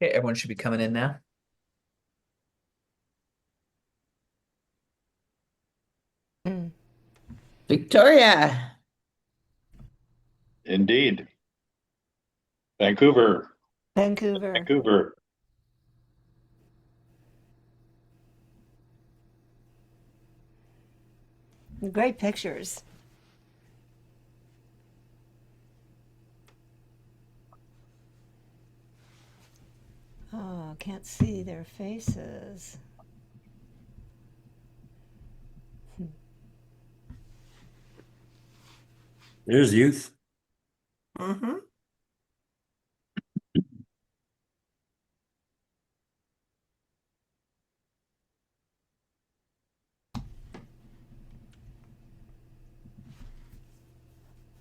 Okay, everyone should be coming in now. Mm. Victoria. Indeed. Vancouver. Vancouver. Vancouver. Great pictures. Oh, can't see their faces. There's youth. Mm-hmm.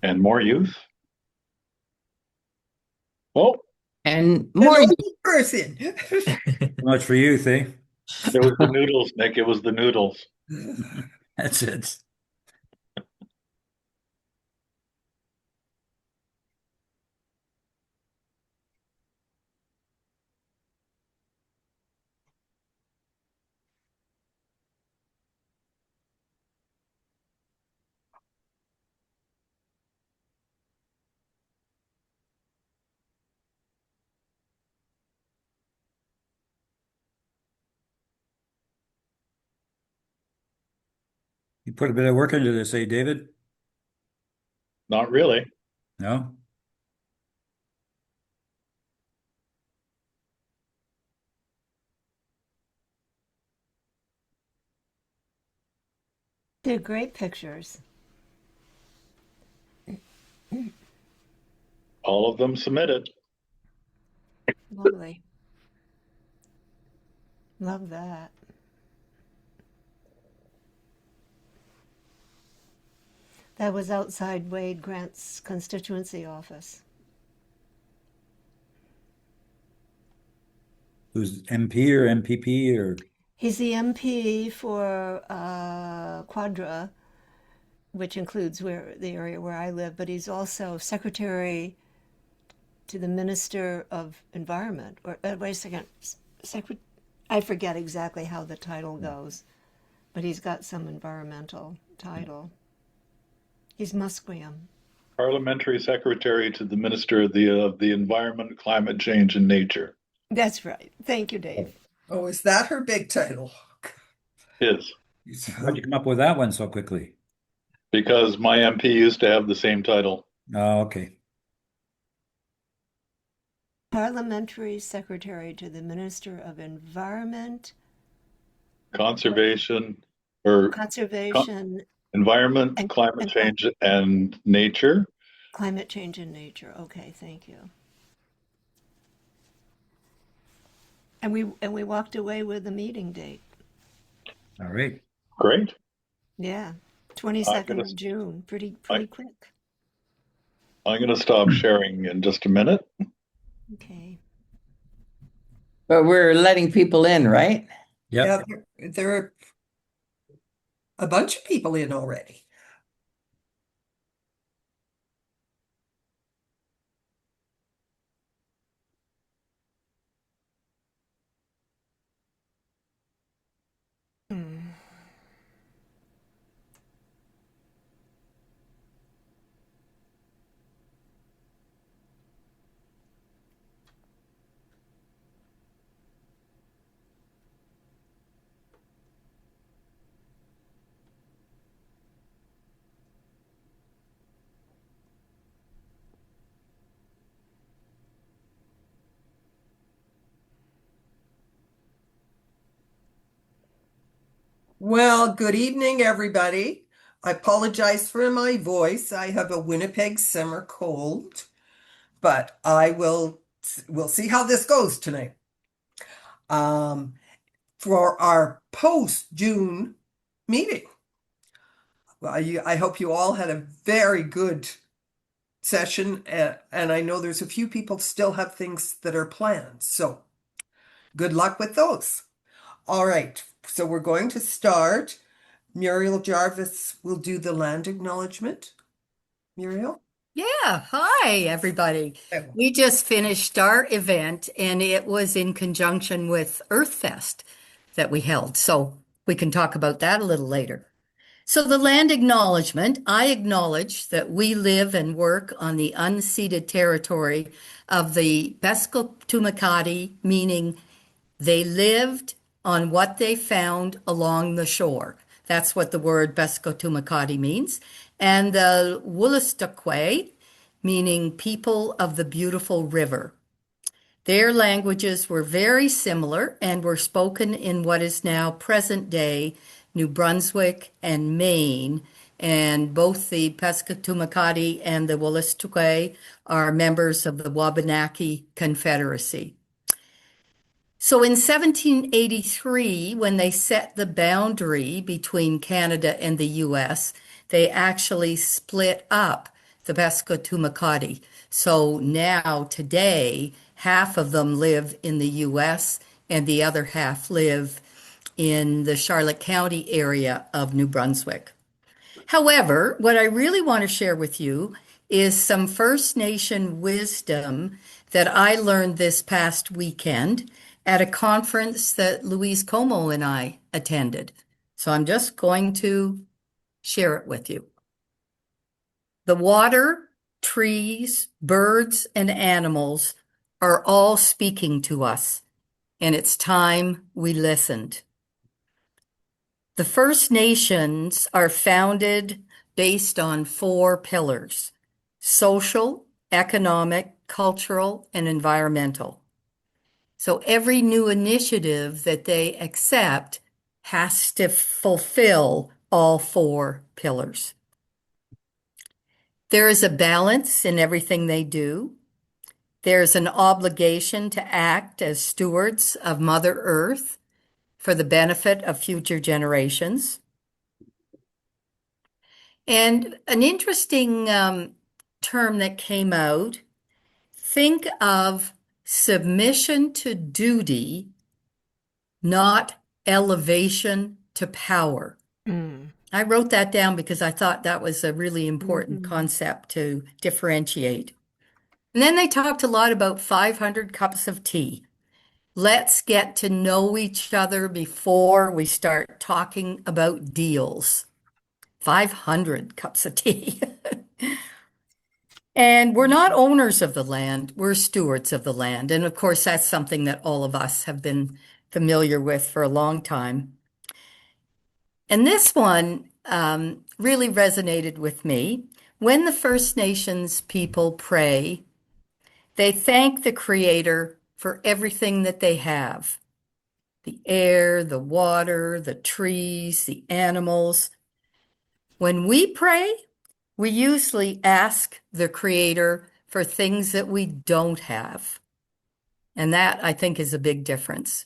And more youth. Oh, And An more. old person. Much for youth, eh? it was the noodles, Nick. It was the noodles. That's it. You put a bit of work into this, eh, David? Not really. No? They're great pictures. All of them submitted. Lovely. Love that. That was outside Wade Grant's constituency office. Who's MP or MPP or He's the MP for Quadra, which includes the area where I live, but he's also secretary to the Minister of Environment. Or wait a second, I forget exactly how the title goes, but he's got some environmental title. He's Musqueam. Parliamentary Secretary to the Minister of the Environment, Climate Change, and Nature. That's right. Thank you, Dave. Oh, is that her big title? Is how'd you come up with that one so quickly? because my MP used to have the same title. Oh, okay. Parliamentary Secretary to the Minister of Environment, Conservation or Conservation, Environment, and, Climate and Change, and Nature. Climate Change and Nature. Okay, thank you. And we walked away with the meeting date. All right. Great. Yeah, 22nd of June. Pretty quick. I'm going to stop sharing in just a minute. Okay. But we're letting people in, right? Yep. Yeah, there are a bunch of people in already. Hmm. Well, good evening, everybody. I apologize for my voice. I have a Winnipeg summer cold, but we'll see how this goes tonight. Um, for our post-June meeting. Well, I hope you all had a very good session, and I know there's a few people still have things that are planned, so good luck with those. All right, so we're going to start. Muriel Jarvis will do the land acknowledgement. Muriel? Yeah, hi everybody. We just finished our event and it was in conjunction with Earthfest that we held. So we can talk about that a little later. So the land acknowledgement, I acknowledge that we live and work on the unceded territory of the Besquetumakati, meaning they lived on what they found along the shore. That's what the word Besquetumakati means. And the Wolastoqey, meaning people of the beautiful river. Their languages were very similar and were spoken in what is now present day New Brunswick and Maine. And both the Pescatumakati and the Wolastoqey are members of the Wabanaki Confederacy. So in 1783, when they set the boundary between Canada and the US, they actually split up the Pescatumakati. So now, today, half of them live in the US and the other half live in the Charlotte County area of New Brunswick. However, what I really want to share with you is some First Nation wisdom that I learned this past weekend at a conference that Louise Como and I attended. So I'm just going to share it with you. The water, trees, birds, and animals are all speaking to us, and it's time we listened. The First Nations are founded based on 4 pillars: social, economic, cultural, and environmental. So every new initiative that they accept has to fulfill all 4 pillars. There is a balance in everything they do. There's an obligation to act as stewards of Mother Earth for the benefit of future generations. And an interesting term that came out, think of submission to duty, not elevation to power. I wrote that down because I thought that was a really important concept to differentiate. And then they talked a lot about 500 cups of tea. Let's get to know each other before we start talking about deals. 500 cups of tea. And we're not owners of the land, we're stewards of the land. And of course, that's something that all of us have been familiar with for a long time. And this one really resonated with me. When the First Nations people pray, they thank the Creator for everything that they have: the air, the water, the trees, the animals. When we pray, we usually ask the Creator for things that we don't have. And that, I think, is a big difference.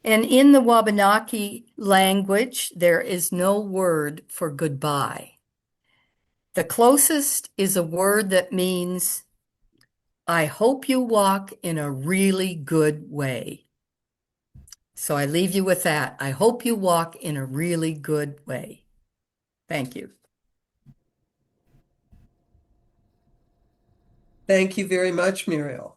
And in the Wabanaki language, there is no word for goodbye. The closest is a word that means, I hope you walk in a really good way. So I leave you with that. I hope you walk in a really good way. Thank you. Thank you very much, Muriel.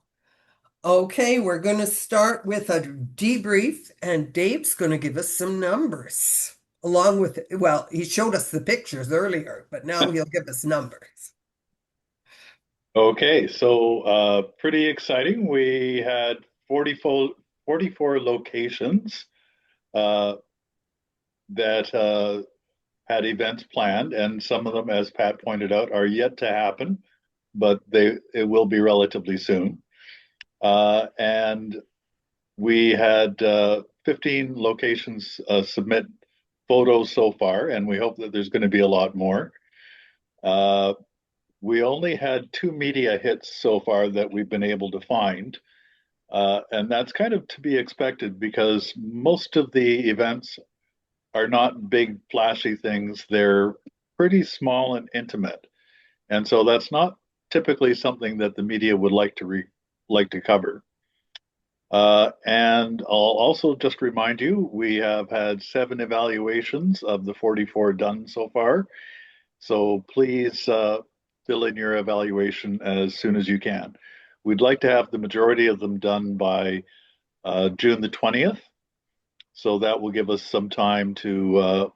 Okay, we're going to start with a debrief, and Dave's going to give us some numbers. Along with, well, he showed us the pictures earlier, but now he'll give us numbers. Okay, so pretty exciting. We had 44 locations that had events planned, and some of them, as Pat pointed out, are yet to happen, but it will be relatively soon. And we had 15 locations submit photos so far, and we hope that there's going to be a lot more. We only had 2 media hits so far that we've been able to find. And that's kind of to be expected because most of the events are not big, flashy things. They're pretty small and intimate. And so that's not typically something that the media would like to cover. And I'll also just remind you, we have had 7 evaluations of the 44 done so far. So please fill in your evaluation as soon as you can. We'd like to have the majority of them done by June the 20th. So that will give us some time to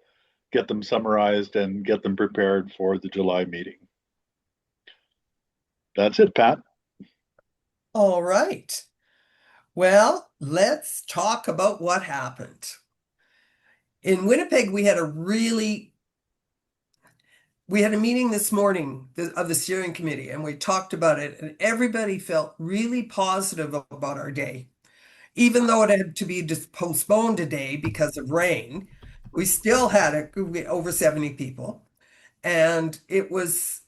get them summarized and get them prepared for the July meeting. That's it, Pat. All right. Well, let's talk about what happened. In Winnipeg, we had a meeting this morning of the steering committee, and we talked about it, and everybody felt really positive about our day. Even though it had to be just postponed a day because of rain, we still had over 70 people, and it was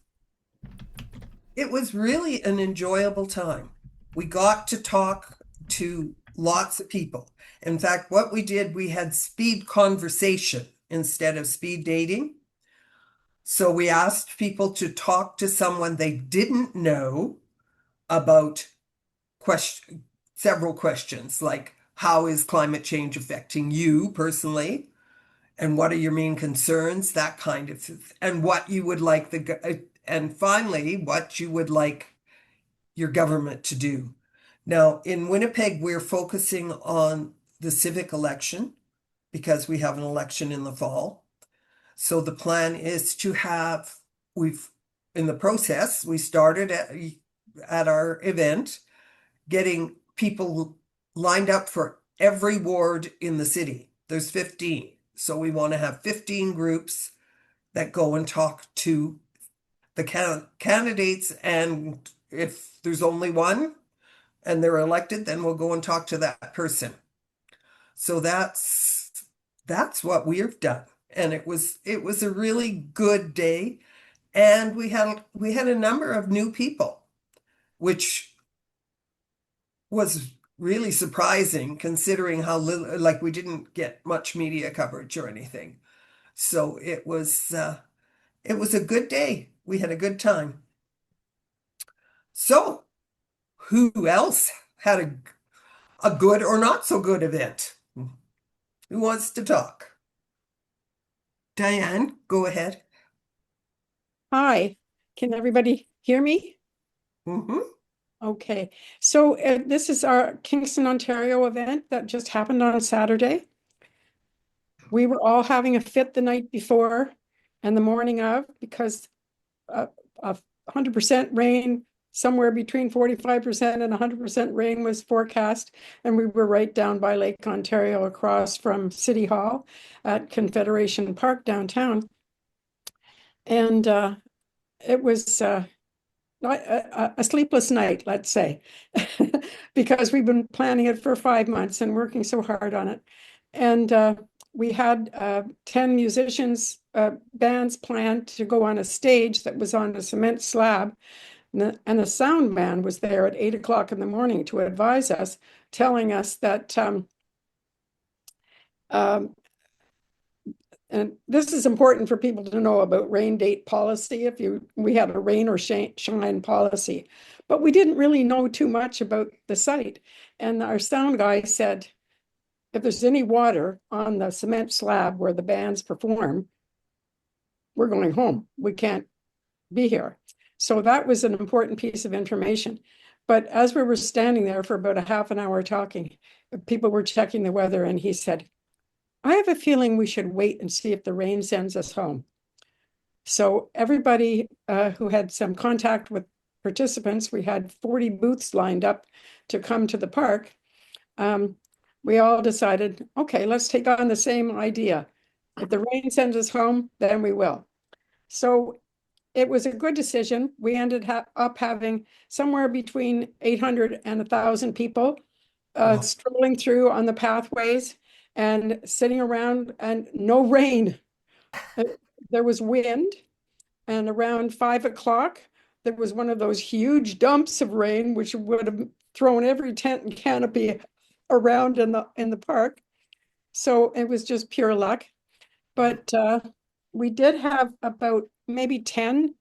really an enjoyable time. We got to talk to lots of people. In fact, what we did, we had speed conversation instead of speed dating. So we asked people to talk to someone they didn't know about several questions, like how is climate change affecting you personally? And what are your main concerns? That kind of, and what you would like and finally, what you would like your government to do. Now, in Winnipeg, we're focusing on the civic election because we have an election in the fall. So the plan is to have, in the process, we started at our event, getting people lined up for every ward in the city. There's 15. So we want to have 15 groups that go and talk to the candidates. And if there's only one and they're elected, then we'll go and talk to that person. So that's what we've done. And it was a really good day. And we had a number of new people, which was really surprising considering how little, like we didn't get much media coverage or anything. So it was a good day. We had a good time. So who else had a good or not so good event? Who wants to talk? Diane, go ahead. Hi, can everybody hear me? Mm-hmm. Okay, so this is our Kingston, Ontario event that just happened on Saturday. We were all having a fit the night before and the morning of because of 100% rain, somewhere between 45% and 100% rain was forecast. And we were right down by Lake Ontario across from City Hall at Confederation Park downtown. And it was a sleepless night, let's say, because we've been planning it for 5 months and working so hard on it. And we had 10 musicians, bands planned to go on a stage that was on a cement slab. And the sound man was there at 8 o'clock in the morning to advise us, telling us that and this is important for people to know about rain date policy. We had a rain or shine policy, but we didn't really know too much about the site. And our sound guy said, if there's any water on the cement slab where the bands perform, we're going home. We can't be here. So that was an important piece of information. But as we were standing there for about a half an hour talking, people were checking the weather, and he said, I have a feeling we should wait and see if the rain sends us home. So everybody who had some contact with participants, we had 40 booths lined up to come to the park. We all decided, okay, let's take on the same idea. If the rain sends us home, then we will. So it was a good decision. We ended up having somewhere between 800 and 1,000 people strolling through on the pathways and sitting around, and no rain. There was wind, and around 5 o'clock, there was one of those huge dumps of rain, which would have thrown every tent and canopy around in the park. So it was just pure luck. But we did have about maybe 10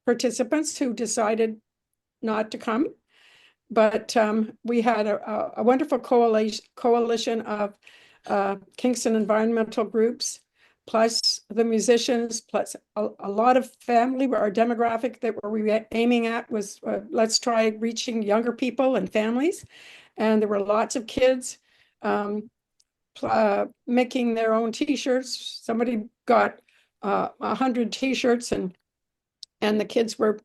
participants who decided not to come. But we had a wonderful coalition of Kingston environmental groups, plus the musicians, plus a lot of family. Our demographic that we were aiming at was let's try reaching younger people and families. And there were lots of kids making their own T-shirts. Somebody got 100 T-shirts, and the kids were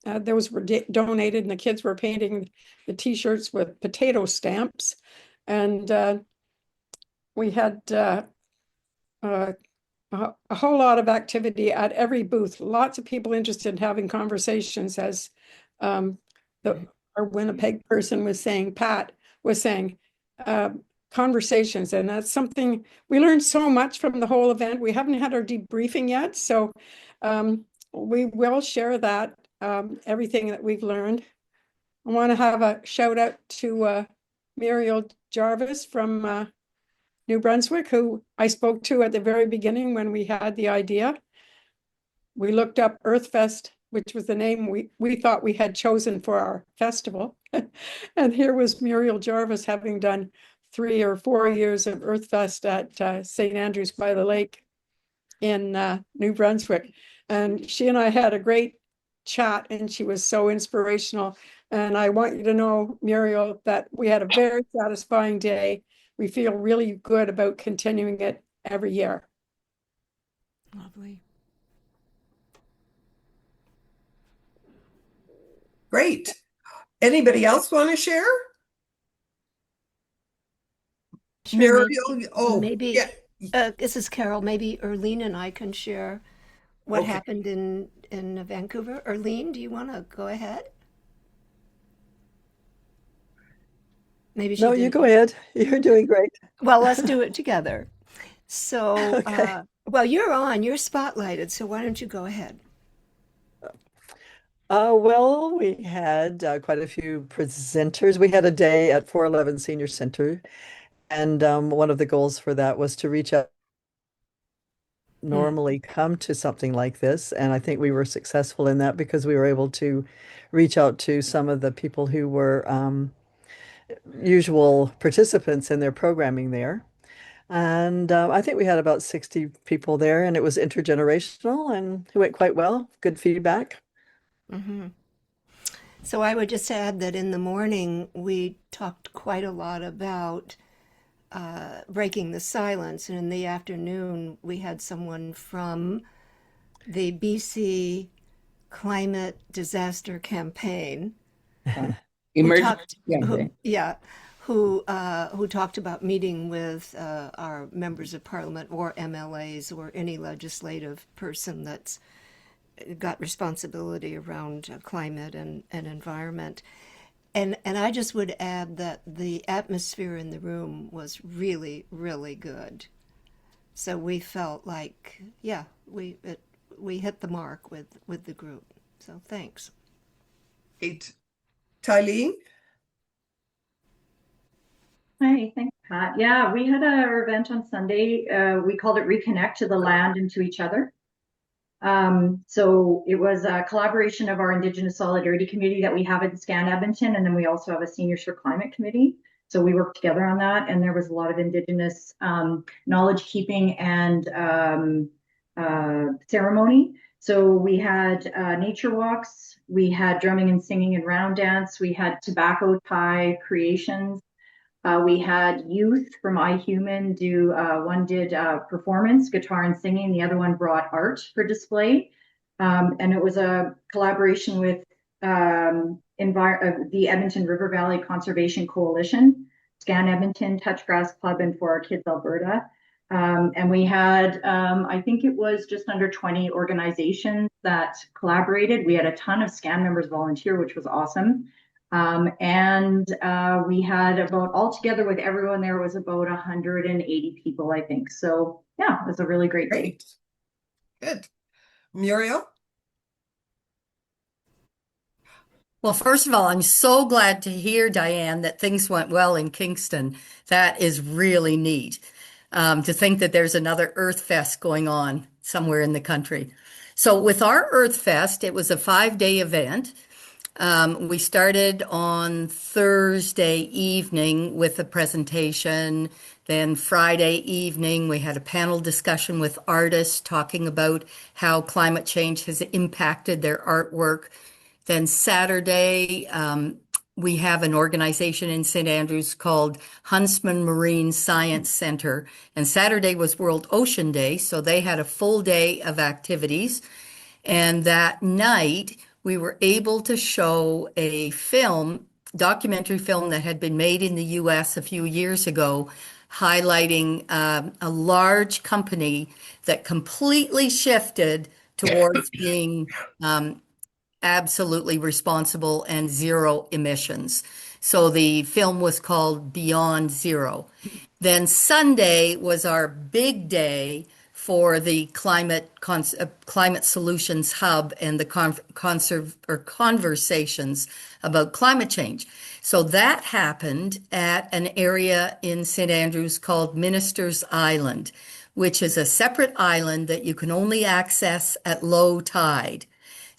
those were donated, and the kids were painting the T-shirts with potato stamps, and we had a whole lot of activity at every booth. Lots of people interested in having conversations, as our Winnipeg person was saying, Pat was saying, conversations. And that's something we learned so much from the whole event. We haven't had our debriefing yet, so we will share that, everything that we've learned. I want to have a shout out to Muriel Jarvis from New Brunswick, who I spoke to at the very beginning when we had the idea. We looked up Earthfest, which was the name we thought we had chosen for our festival. And here was Muriel Jarvis, having done 3 or 4 years of Earthfest at St. Andrews by the Lake in New Brunswick. And she and I had a great chat, and she was so inspirational. And I want you to know, Muriel, that we had a very satisfying day. We feel really good about continuing it every year. Lovely. Great. Anybody else want to share? Sure, Muriel, oh, maybe yeah. this is Carol. Maybe Erlene and I can share what Okay. happened in Vancouver. Erlene, do you want to go ahead? Maybe she No, you didn't. go ahead. You're doing great. Well, let's do it together. So, Okay. well, you're spotlighted, so why don't you go ahead? Well, we had quite a few presenters. We had a day at 411 Senior Center, and one of the goals for that was to reach out, normally come to something like this. And I think we were successful in that because we were able to reach out to some of the people who were usual participants in their programming there. And I think we had about 60 people there, and it was intergenerational, and it went quite well. Good feedback. Hmm. So I would just add that in the morning we talked quite a lot about breaking the silence, and in the afternoon we had someone from the BC Climate Disaster Campaign who Emergency who, campaign. who talked about meeting with our members of parliament or MLAs or any legislative person that's got responsibility around climate and environment. And I just would add that the atmosphere in the room was really, really good. So we felt like, yeah, we hit the mark with the group. So thanks. Great. Tylene? Hi, thanks, Pat. Yeah, we had our event on Sunday. We called it Reconnect to the Land and to Each Other. So it was a collaboration of our Indigenous Solidarity Committee that we have at SCAN Edmonton, and then we also have a Seniors for Climate Committee. So we worked together on that, and there was a lot of Indigenous knowledge keeping and ceremony. So we had nature walks, we had drumming and singing and round dance, we had tobacco tie creations. We had youth from iHuman do, one did performance, guitar and singing, the other one brought art for display. And it was a collaboration with the Edmonton River Valley Conservation Coalition, Scan Edmonton, Touch Grass Club, and For Our Kids Alberta. And we had, I think it was just under 20 organizations that collaborated. We had a ton of SCAN members volunteer, which was awesome. And we had about, altogether with everyone there was about 180 people, I think. So yeah, it was a really great day. Great. Good. Muriel? Well, first of all, I'm so glad to hear, Diane, that things went well in Kingston. That is really neat. To think that there's another Earth Fest going on somewhere in the country. So with our Earth Fest, it was a 5-day event. We started on Thursday evening with a presentation Then Friday evening, we had a panel discussion with artists talking about how climate change has impacted their artwork. Then Saturday, we have an organization in St. Andrews called Huntsman Marine Science Center. And Saturday was World Ocean Day, so they had a full day of activities. And that night, we were able to show a documentary film that had been made in the US a few years ago, highlighting a large company that completely shifted towards being absolutely responsible and zero emissions. So the film was called Beyond Zero. Then Sunday was our big day for the Climate Solutions Hub and the conversations about climate change. So that happened at an area in St. Andrews called Ministers Island, which is a separate island that you can only access at low tide.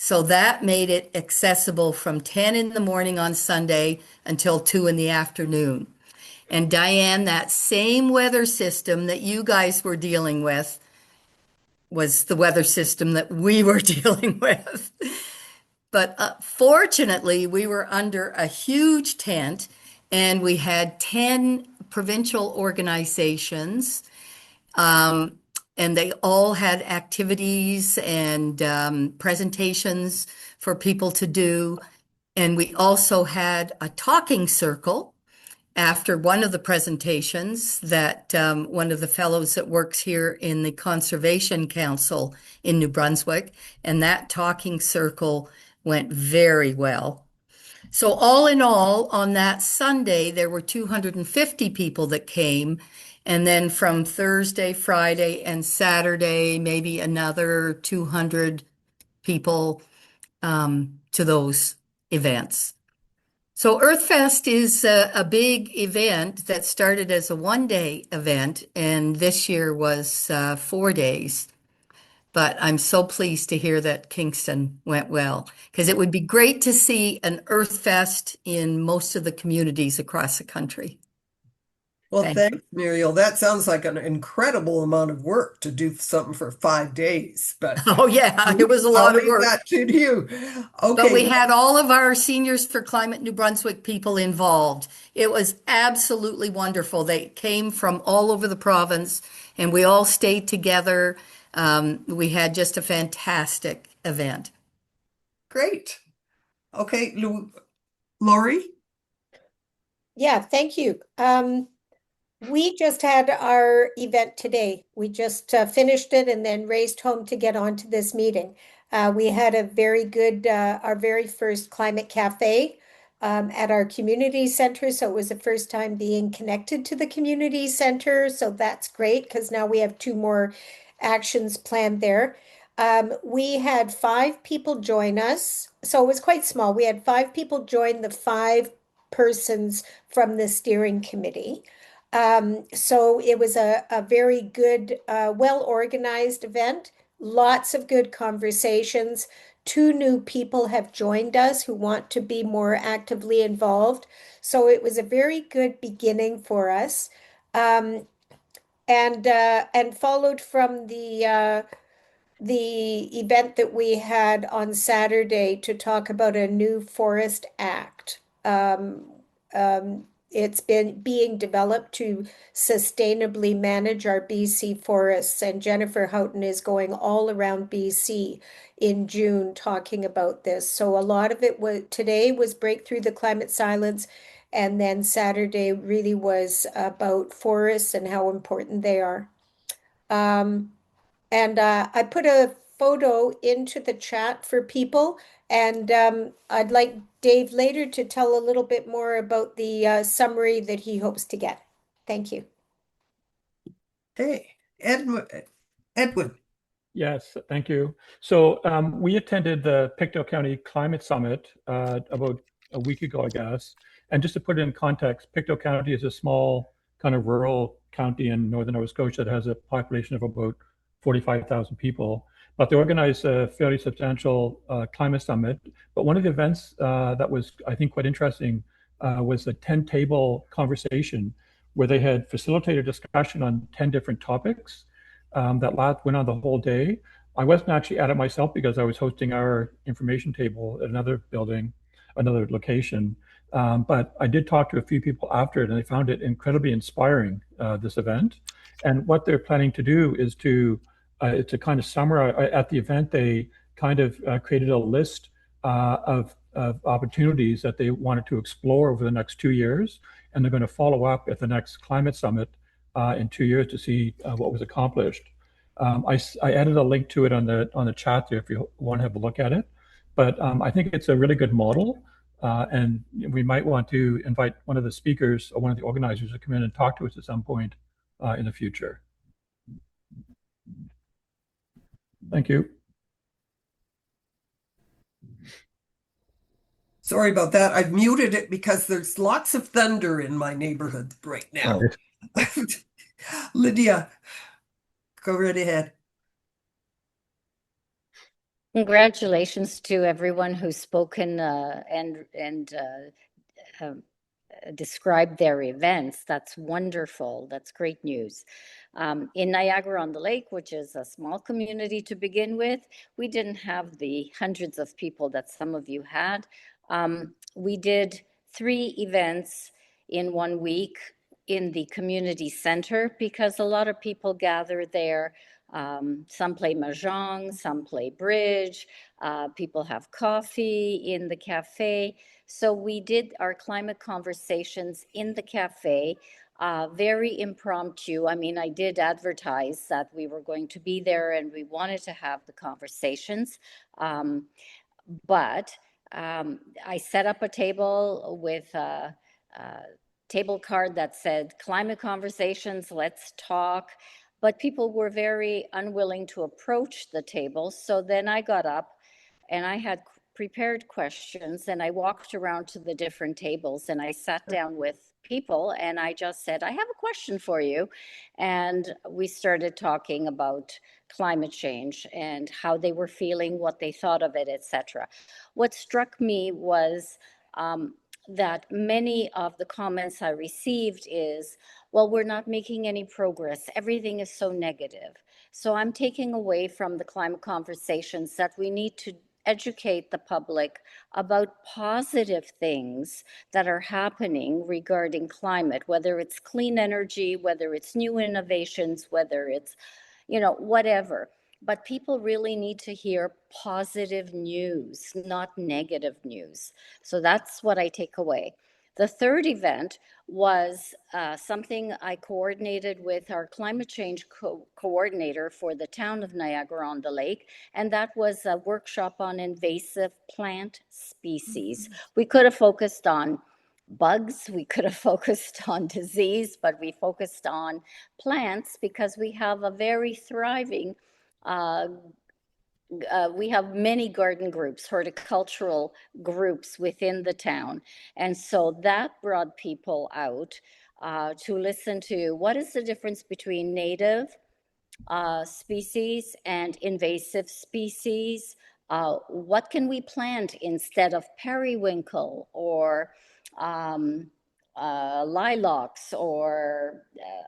So that made it accessible from 10 in the morning on Sunday until 2 in the afternoon. And Diane, that same weather system that you guys were dealing with was the weather system that we were dealing with. But fortunately, we were under a huge tent and we had 10 provincial organizations, and they all had activities and presentations for people to do. And we also had a talking circle after one of the presentations that one of the fellows that works here in the Conservation Council in New Brunswick, and that talking circle went very well. So all in all, on that Sunday, there were 250 people that came. And then from Thursday, Friday, and Saturday, maybe another 200 people to those events. So EarthFest is a big event that started as a one-day event, and this year was 4 days. But I'm so pleased to hear that Kingston went well, because it would be great to see an EarthFest in most of the communities across the country. Well, Thank thanks, Muriel. That sounds like an incredible amount of work to do something for 5 days. But Oh, yeah, it was a lot I'll of leave work. that to you. But we Okay. had all of our Seniors for Climate New Brunswick people involved. It was absolutely wonderful. They came from all over the province and we all stayed together. We had just a fantastic event. Great. Okay, Lori? Yeah, thank you. We just had our event today. We just finished it and then raced home to get onto this meeting. We had a very good, our very first climate cafe at our community center. So it was the first time being connected to the community center. So that's great because now we have 2 more actions planned there. We had 5 people join us. So it was quite small. We had 5 people join the 5 persons from the steering committee. So it was a very good, well-organized event, lots of good conversations. 2 new people have joined us who want to be more actively involved. So it was a very good beginning for us. And followed from the event that we had on Saturday to talk about a new Forest Act. It's been being developed to sustainably manage our BC forests, and Jennifer Houghton is going all around BC in June talking about this. So a lot of it today was break through the climate silence, and then Saturday really was about forests and how important they are. And I put a photo into the chat for people, and I'd like Dave later to tell a little bit more about the summary that he hopes to get. Thank you. Hey, Edwin. Yes, thank you. So we attended the Pictou County Climate Summit about a week ago, I guess. And just to put it in context, Pictou County is a small kind of rural county in northern Nova Scotia that has a population of about 45,000 people. But they organized a fairly substantial climate summit. But one of the events that was, I think, quite interesting was a 10-table conversation where they had facilitated discussion on 10 different topics that went on the whole day. I wasn't actually at it myself because I was hosting our information table at another building, another location. But I did talk to a few people after it, and they found it incredibly inspiring, this event. And what they're planning to do is to kind of summarize. At the event, they kind of created a list of opportunities that they wanted to explore over the next 2 years. And they're going to follow up at the next climate summit in 2 years to see what was accomplished. I added a link to it on the chat there if you want to have a look at it. But I think it's a really good model. And we might want to invite one of the speakers or one of the organizers to come in and talk to us at some point in the future. Thank you. Sorry about that. I've muted it because there's lots of thunder in my neighborhood right now. Right. Lydia, go right ahead. Congratulations to everyone who's spoken and described their events. That's wonderful. That's great news. In Niagara-on-the-Lake, which is a small community to begin with, we didn't have the hundreds of people that some of you had. We did 3 events in 1 week in the community center because a lot of people gather there. Some play mahjong, some play bridge, people have coffee in the cafe. So we did our climate conversations in the cafe, very impromptu. I mean, I did advertise that we were going to be there and we wanted to have the conversations. But I set up a table with a table card that said climate conversations, let's talk. But people were very unwilling to approach the table. So then I got up and I had prepared questions and I walked around to the different tables and I sat down with people and I just said, I have a question for you. And we started talking about climate change and how they were feeling, what they thought of it, etc. What struck me was that many of the comments I received is, well, we're not making any progress. Everything is so negative. So I'm taking away from the climate conversations that we need to educate the public about positive things that are happening regarding climate, whether it's clean energy, whether it's new innovations, whether it's, whatever. But people really need to hear positive news, not negative news. So that's what I take away. The third event was something I coordinated with our climate change coordinator for the town of Niagara-on-the-Lake, and that was a workshop on invasive plant species. We could have focused on bugs, we could have focused on disease, but we focused on plants because we have a very thriving we have many garden groups, horticultural groups within the town. And so that brought people out to listen to what is the difference between native species and invasive species. What can we plant instead of periwinkle or lilacs or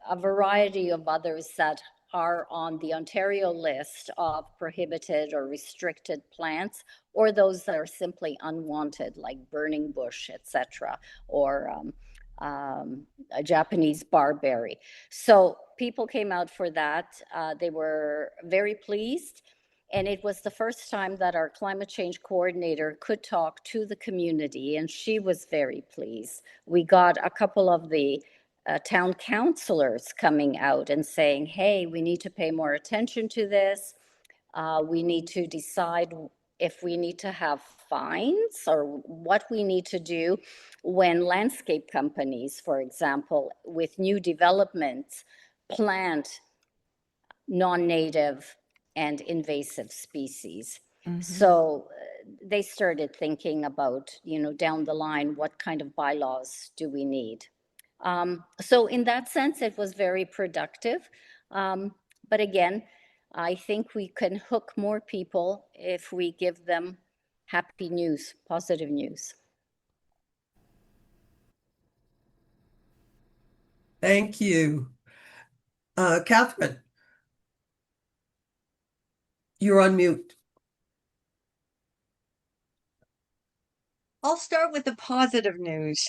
a variety of others that are on the Ontario list of prohibited or restricted plants, or those that are simply unwanted, like burning bush, etc., or a Japanese barberry. So people came out for that. They were very pleased. And it was the first time that our climate change coordinator could talk to the community, and she was very pleased. We got a couple of the town councillors coming out and saying, hey, we need to pay more attention to this. We need to decide if we need to have fines or what we need to do when landscape companies, for example, with new developments, plant non-native and invasive species. Mm-hmm. So they started thinking about, down the line, what kind of bylaws do we need? So in that sense, it was very productive. But again, I think we can hook more people if we give them happy news, positive news. Thank you. Catherine, you're on mute. I'll start with the positive news.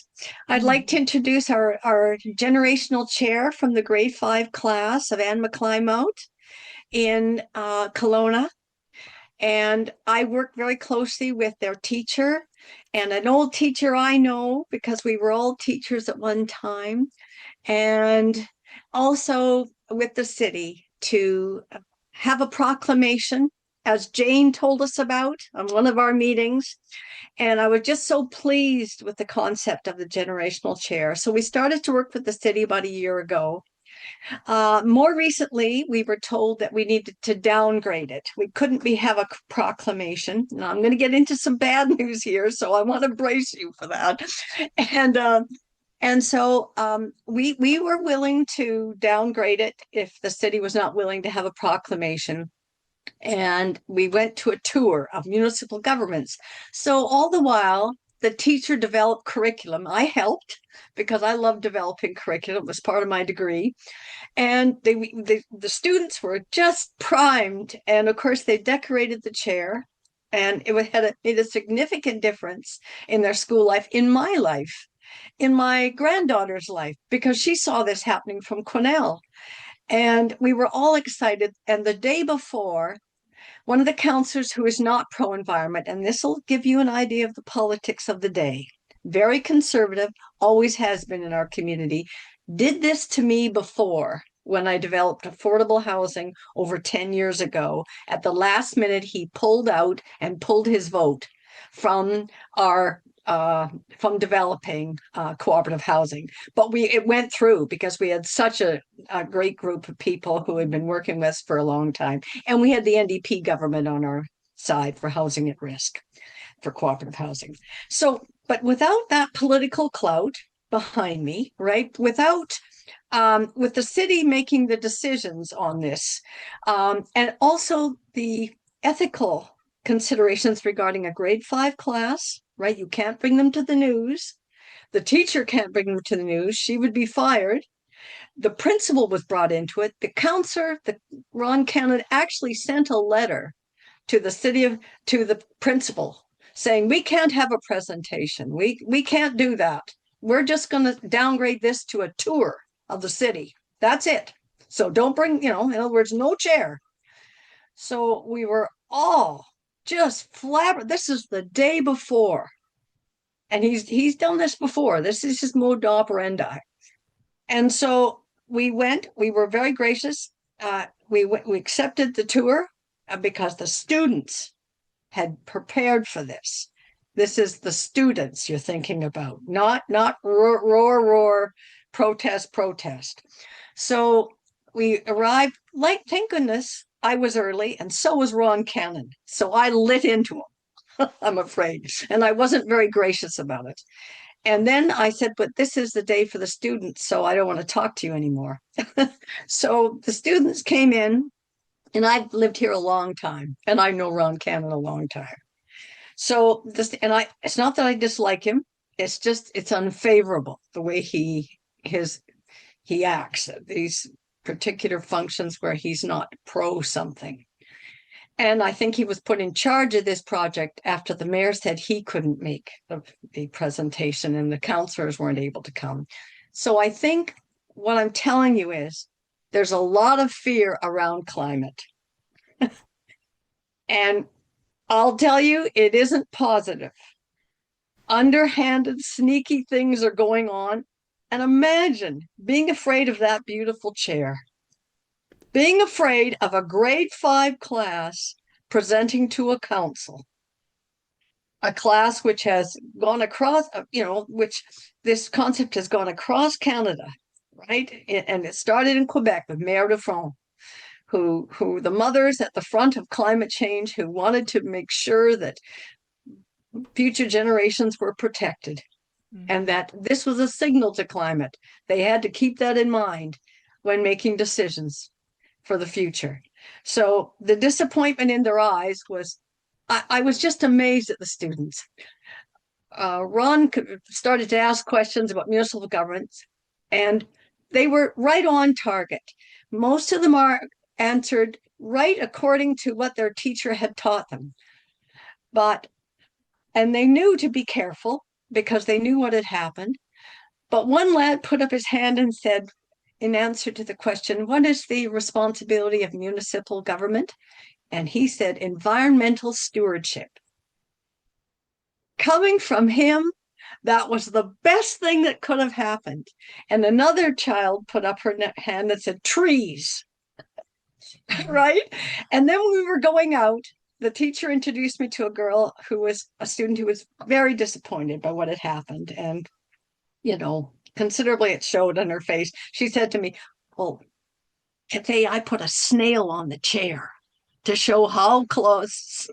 I'd like to introduce our generational chair from the grade 5 class of Anne McClymount in Kelowna. And I work very closely with their teacher and an old teacher I know because we were all teachers at one time, and also with the city to have a proclamation, as Jane told us about on one of our meetings. And I was just so pleased with the concept of the generational chair. So we started to work with the city about a year ago. More recently, we were told that we needed to downgrade it. We couldn't have a proclamation. Now, I'm going to get into some bad news here, so I want to brace you for that. And so we were willing to downgrade it if the city was not willing to have a proclamation. And we went to a tour of municipal governments. So all the while, the teacher developed curriculum. I helped because I love developing curriculum. It was part of my degree. And the students were just primed. And of course, they decorated the chair. And it made a significant difference in their school life, in my life, in my granddaughter's life, because she saw this happening from Quesnel. And we were all excited. And the day before, one of the counselors who is not pro-environment, and this will give you an idea of the politics of the day, very conservative, always has been in our community, did this to me before when I developed affordable housing over 10 years ago. At the last minute, he pulled out and pulled his vote from from developing cooperative housing. But it went through because we had such a great group of people who had been working with us for a long time. And we had the NDP government on our side for housing at risk, for cooperative housing. So, but without that political clout behind me, right? Without, with the city making the decisions on this, and also the ethical considerations regarding a grade 5 class, right? You can't bring them to the news. The teacher can't bring them to the news. She would be fired. The principal was brought into it. The counselor, Ron Cannon, actually sent a letter to the principal saying, we can't have a presentation. We can't do that. We're just going to downgrade this to a tour of the city. That's it. So don't bring, in other words, no chair. So we were all just flabbergasted. This is the day before. And he's done this before. This is his mode operandi. And so we were very gracious. We accepted the tour because the students had prepared for this. This is the students you're thinking about, not roar, protest. So we arrived, thank goodness, I was early, and so was Ron Cannon. So I lit into him, I'm afraid, and I wasn't very gracious about it. And then I said, but this is the day for the students, so I don't want to talk to you anymore. So the students came in, and I've lived here a long time, and I know Ron Cannon a long time. So it's not that I dislike him. It's just, it's unfavorable the way he acts at these particular functions where he's not pro something. And I think he was put in charge of this project after the mayor said he couldn't make the presentation and the counselors weren't able to come. So I think what I'm telling you is there's a lot of fear around climate. And I'll tell you, it isn't positive. Underhanded, sneaky things are going on. And imagine being afraid of that beautiful chair, being afraid of a grade 5 class presenting to a council, a class which has gone across, which this concept has gone across Canada, right? And it started in Quebec with Maire Lafrance, who the mothers at the front of climate change, who wanted to make sure that future generations were protected. And that this was a signal to climate. They had to keep that in mind when making decisions for the future. So the disappointment in their eyes was, I was just amazed at the students. Ron started to ask questions about municipal governments, and they were right on target. Most of them are answered right according to what their teacher had taught them. And they knew to be careful because they knew what had happened. But one lad put up his hand and said, in answer to the question, what is the responsibility of municipal government? And he said, environmental stewardship. Coming from him, that was the best thing that could have happened. And another child put up her hand and said, trees. Right? And then when we were going out, the teacher introduced me to a girl who was a student who was very disappointed by what had happened. And, you know, considerably it showed on her face. She said to me, well, today I put a snail on the chair to show how close,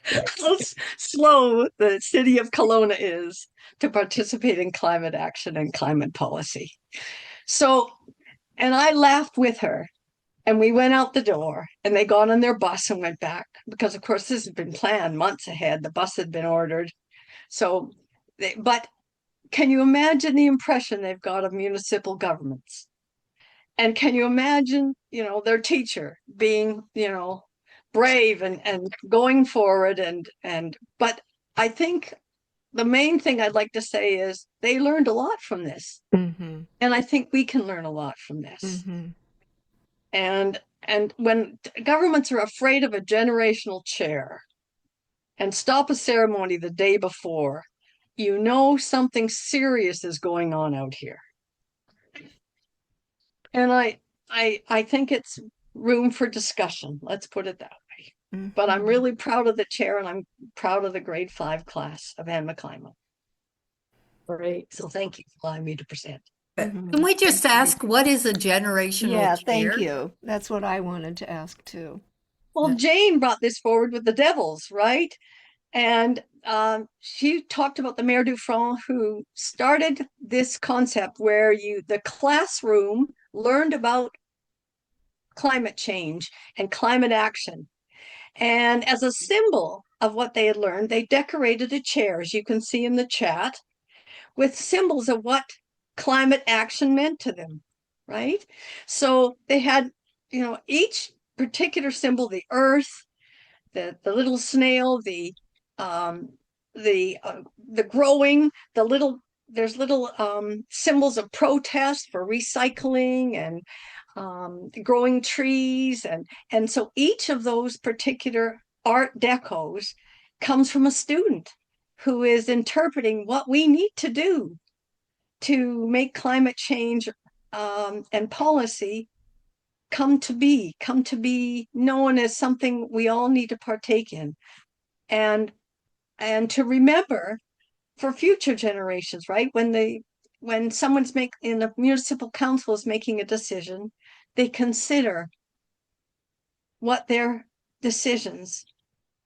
how slow the city of Kelowna is to participate in climate action and climate policy. So, and I laughed with her. And we went out the door and they got on their bus and went back because, of course, this had been planned months ahead. The bus had been ordered. So, but can you imagine the impression they've got of municipal governments? And can you imagine, you know, their teacher being, you know, brave and going forward but I think the main thing I'd like to say is they learned a lot from this. Mm-hmm. And I think we can learn a lot from this. Mm-hmm. And when governments are afraid of a generational chair and stop a ceremony the day before, you know something serious is going on out here. And I think it's room for discussion. Let's put it that way. Mm-hmm. But I'm really proud of the chair and I'm proud of the grade 5 class of Anne McClymont. Great. So thank you for allowing me to present. Can we just ask, what is a generational Yeah, chair? thank you. That's what I wanted to ask too. Well, Jane brought this forward with the Devils, right? And she talked about the Mayor Dufresne, who started this concept where the classroom learned about climate change and climate action. And as a symbol of what they had learned, they decorated a chair, as you can see in the chat, with symbols of what climate action meant to them, right? So they had, you know, each particular symbol, the earth, the little snail, the growing, there's little symbols of protest for recycling and growing trees, and so each of those particular art decos comes from a student who is interpreting what we need to do to make climate change and policy come to be known as something we all need to partake in, and to remember for future generations, right? When someone's in the municipal council is making a decision, they consider what their decisions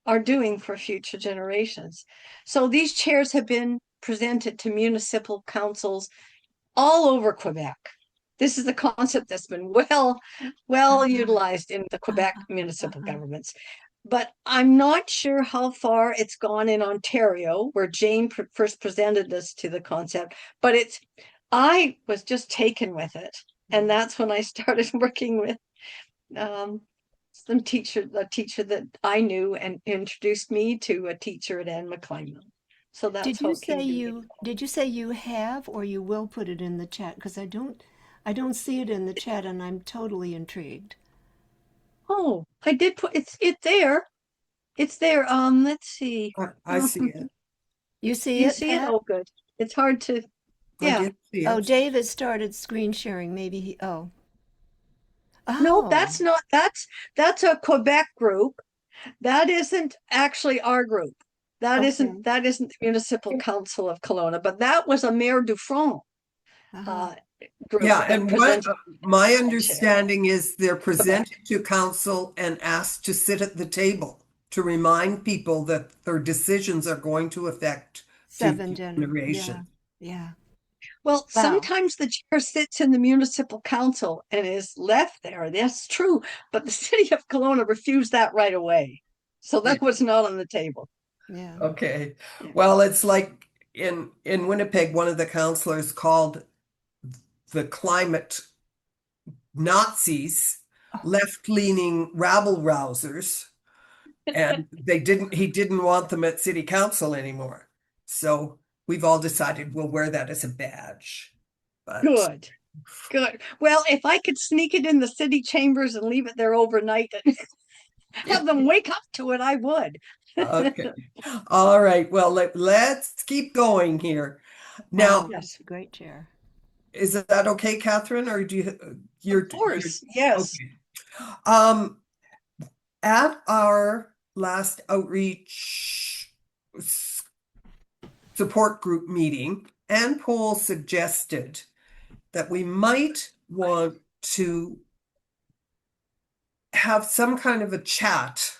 are doing for future generations. So these chairs have been presented to municipal councils all over Quebec. This is the concept that's been well utilized in the Quebec municipal governments. But I'm not sure how far it's gone in Ontario, where Jane first presented us to the concept, but I was just taken with it. And that's when I started working with a teacher that I knew and introduced me to a teacher at Anne McClymont. So that's did you say you have, or you will put it in the chat? Because I don't see it in the chat, and I'm totally intrigued. Oh, I did put it's there. It's there. Let's see. I see it. You see You it? see it? Oh, good. It's hard to. Yeah. Oh, David started screen sharing. Maybe he. Oh. No, that's not. That's a Quebec group. That isn't actually our group. That isn't the Municipal Council of Kelowna, but that was a Mayor Dufresne group. Yeah, and what my understanding is they're presented to council and asked to sit at the table to remind people that their decisions are going to affect 7 generations. Yeah. Well, sometimes the chair sits in the municipal council and is left there. That's true. But the city of Kelowna refused that right away. So that was not on the table. Yeah. Okay. Well, it's like in Winnipeg, one of the councillors called the climate Nazis, left-leaning rabble-rousers, and he didn't want them at city council anymore. So we've all decided we'll wear that as a badge. But Good. Good. Well, if I could sneak it in the city chambers and leave it there overnight and have them wake up to it, I would. okay. All right. Well, let's keep going here. Now, Yes, great chair. is that okay, Catherine? Or do you, Of course, yes. okay. At our last outreach support group meeting, Ann Pohl suggested that we might want to have some kind of a chat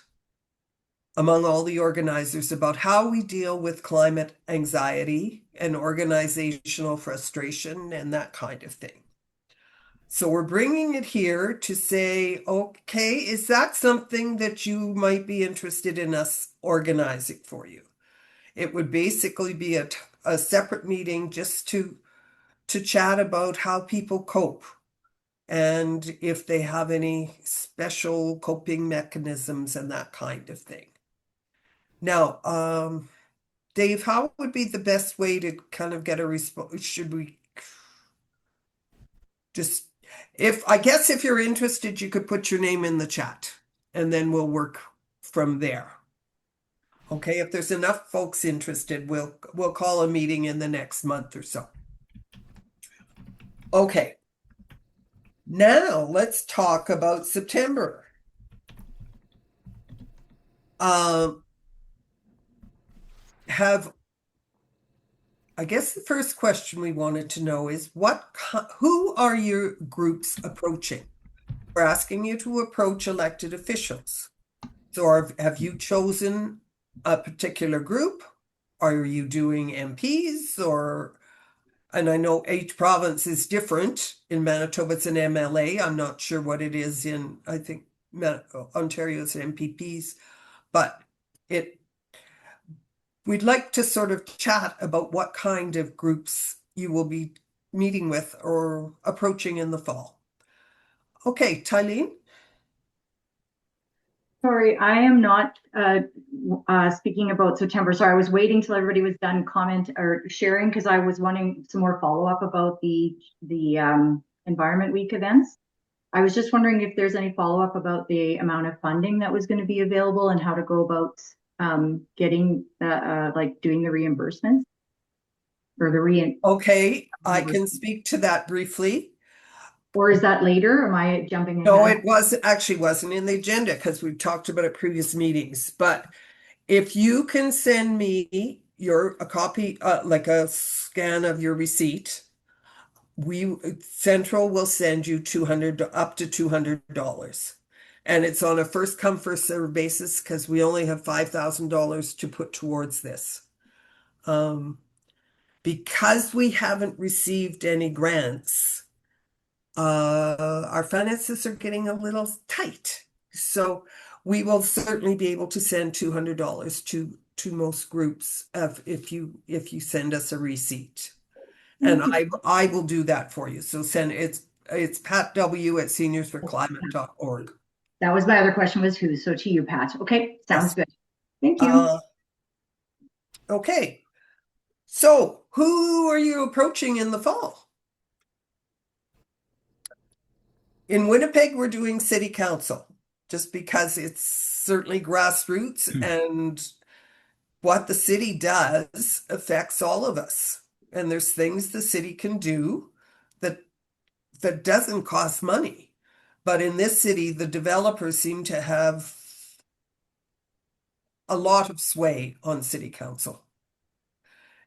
among all the organizers about how we deal with climate anxiety and organizational frustration and that kind of thing. So we're bringing it here to say, okay, is that something that you might be interested in us organizing for you? It would basically be a separate meeting just to chat about how people cope and if they have any special coping mechanisms and that kind of thing. Now, Dave, how would be the best way to kind of get a response? Should we just, I guess if you're interested, you could put your name in the chat and then we'll work from there. Okay, if there's enough folks interested, we'll call a meeting in the next month or so. Okay. Now let's talk about September. I guess the first question we wanted to know is who are your groups approaching? We're asking you to approach elected officials. So have you chosen a particular group? Are you doing MPs and I know each province is different. In Manitoba, it's an MLA. I'm not sure what it is in, I think, Ontario's MPPs, but we'd like to sort of chat about what kind of groups you will be meeting with or approaching in the fall. Okay, Tylene? Sorry, I am not speaking about September. Sorry, I was waiting till everybody was done comment or sharing because I was wanting some more follow-up about the Environment Week events. I was just wondering if there's any follow-up about the amount of funding that was going to be available and how to go about getting like doing the reimbursements or the Okay, I can speak to that briefly. Or is that later? Am I jumping ahead? No, it wasn't in the agenda because we've talked about it previous meetings. But if you can send me a copy, like a scan of your receipt, Central will send you up to $200. And it's on a first come, first serve basis because we only have $5,000 to put towards this. Because we haven't received any grants, our finances are getting a little tight. So we will certainly be able to send $200 to most groups if you send us a receipt. And I will do that for you. So it's Pat W at seniorsforclimate.org. That was my other question was who. So to you, Pat. Okay, sounds good. Thank you. Okay. So who are you approaching in the fall? In Winnipeg, we're doing city council just because it's certainly grassroots and what the city does affects all of us. And there's things the city can do that doesn't cost money. But in this city, the developers seem to have a lot of sway on city council.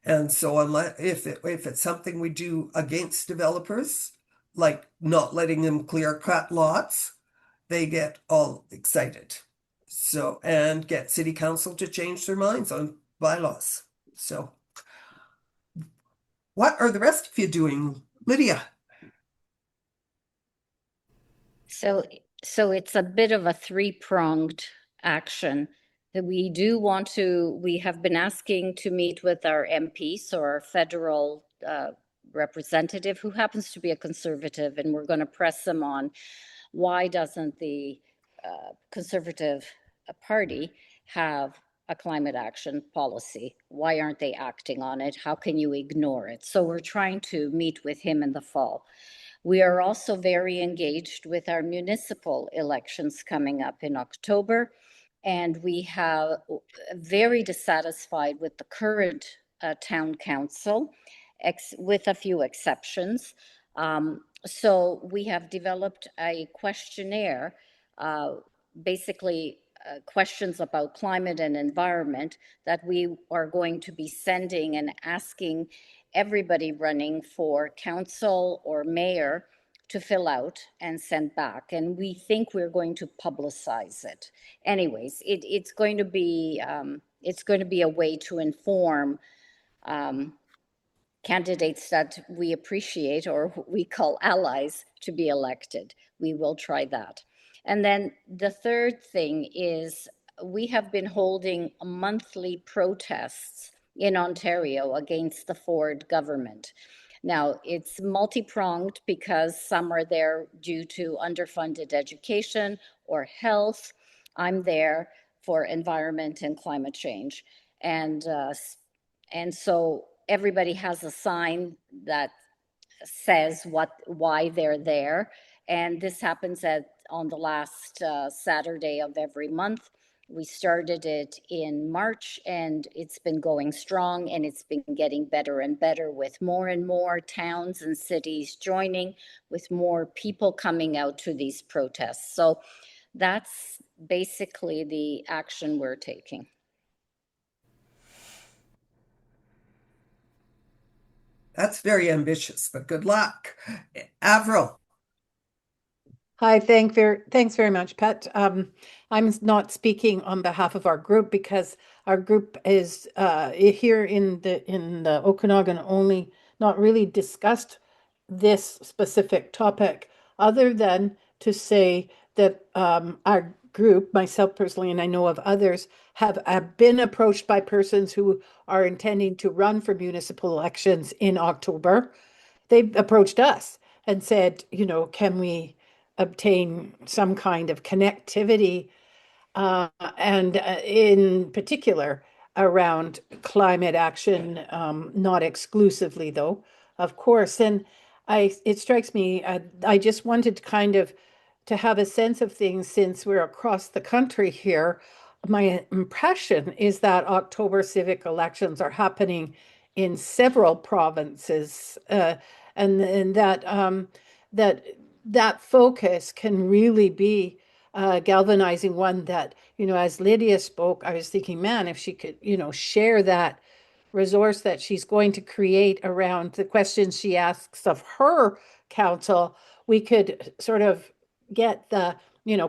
And so if it's something we do against developers, like not letting them clear cut lots, they get all excited. So, and get city council to change their minds on bylaws. So what are the rest of you doing? Lydia? So it's a bit of a three-pronged action that we have been asking to meet with our MPs or our federal representative who happens to be a conservative, and we're going to press him on why doesn't the Conservative Party have a climate action policy? Why aren't they acting on it? How can you ignore it? So we're trying to meet with him in the fall. We are also very engaged with our municipal elections coming up in October, and we have very dissatisfied with the current town council, with a few exceptions. So we have developed a questionnaire, basically questions about climate and environment, that we are going to be sending and asking everybody running for council or mayor to fill out and send back. And we think we're going to publicize it. Anyways, it's going to be a way to inform candidates that we appreciate or we call allies to be elected. We will try that. And then the third thing is we have been holding monthly protests in Ontario against the Ford government. Now, it's multi-pronged because some are there due to underfunded education or health. I'm there for environment and climate change. And so everybody has a sign that says why they're there. And this happens on the last Saturday of every month. We started it in March, and it's been going strong, and it's been getting better and better with more and more towns and cities joining, with more people coming out to these protests. So that's basically the action we're taking. That's very ambitious, but good luck. Avril. Hi, thanks very much, Pat. I'm not speaking on behalf of our group because our group is here in the Okanagan only, not really discussed this specific topic, other than to say that our group, myself personally, and I know of others, have been approached by persons who are intending to run for municipal elections in October. They've approached us and said, can we obtain some kind of connectivity, and in particular around climate action, not exclusively though, of course. And it strikes me, I just wanted to have a sense of things since we're across the country here. My impression is that October civic elections are happening in several provinces, and that focus can really be galvanizing one that, as Lydia spoke, I was thinking, man, if she could, share that resource that she's going to create around the questions she asks of her council, we could sort of get the,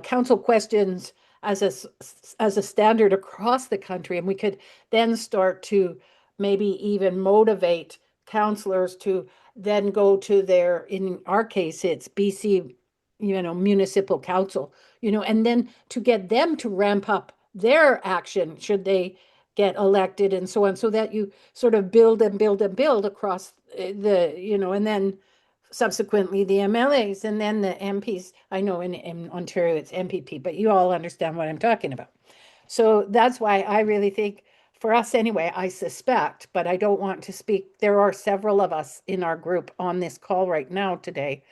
council questions as a standard across the country. And we could then start to maybe even motivate councillors to then go to in our case, it's BC, municipal council, and then to get them to ramp up their action should they get elected and so on, so that you sort of build and build and build across and then subsequently the MLAs and then the MPs. I know in Ontario it's MPP, but you all understand what I'm talking about. So that's why I really think, for us anyway, I suspect, but I don't want to speak. There are several of us in our group on this call right now today.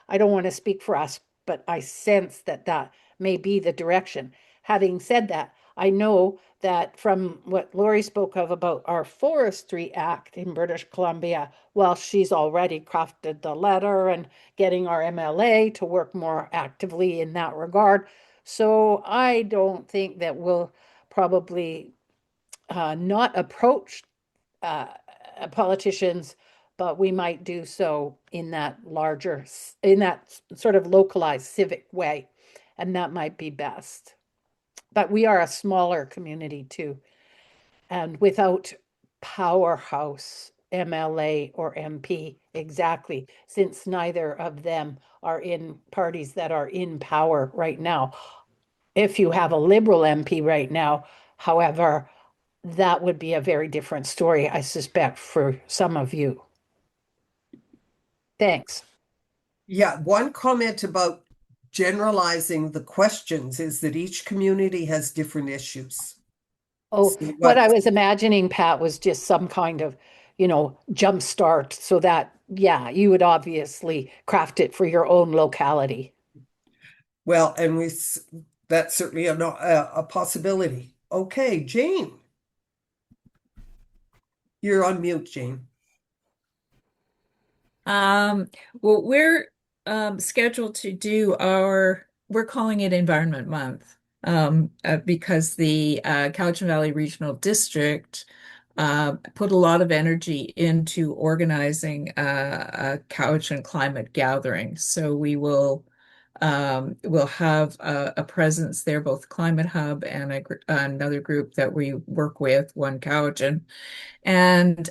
I don't want to speak for us, but I sense that may be the direction. Having said that, I know that from what Lori spoke of about our Forestry Act in British Columbia, well, she's already crafted the letter and getting our MLA to work more actively in that regard. So I don't think that we'll probably not approach politicians, but we might do so in that sort of localized civic way, and that might be best. But we are a smaller community too, and without powerhouse MLA or MP, exactly, since neither of them are in parties that are in power right now. If you have a Liberal MP right now, however, that would be a very different story, I suspect, for some of you. Thanks. Yeah, one comment about generalizing the questions is that each community has different issues. Oh, So what I was imagining, Pat, was just some kind of, jump start so that, yeah, you would obviously craft it for your own locality. Well, and that's certainly a possibility. Okay, Jane. You're on mute, Jane. Well, we're scheduled to do we're calling it Environment Month, because the Cowichan Valley Regional District put a lot of energy into organizing a Cowichan Climate Gathering. So we'll have a presence there, both Climate Hub and another group that we work with, One Cowichan. And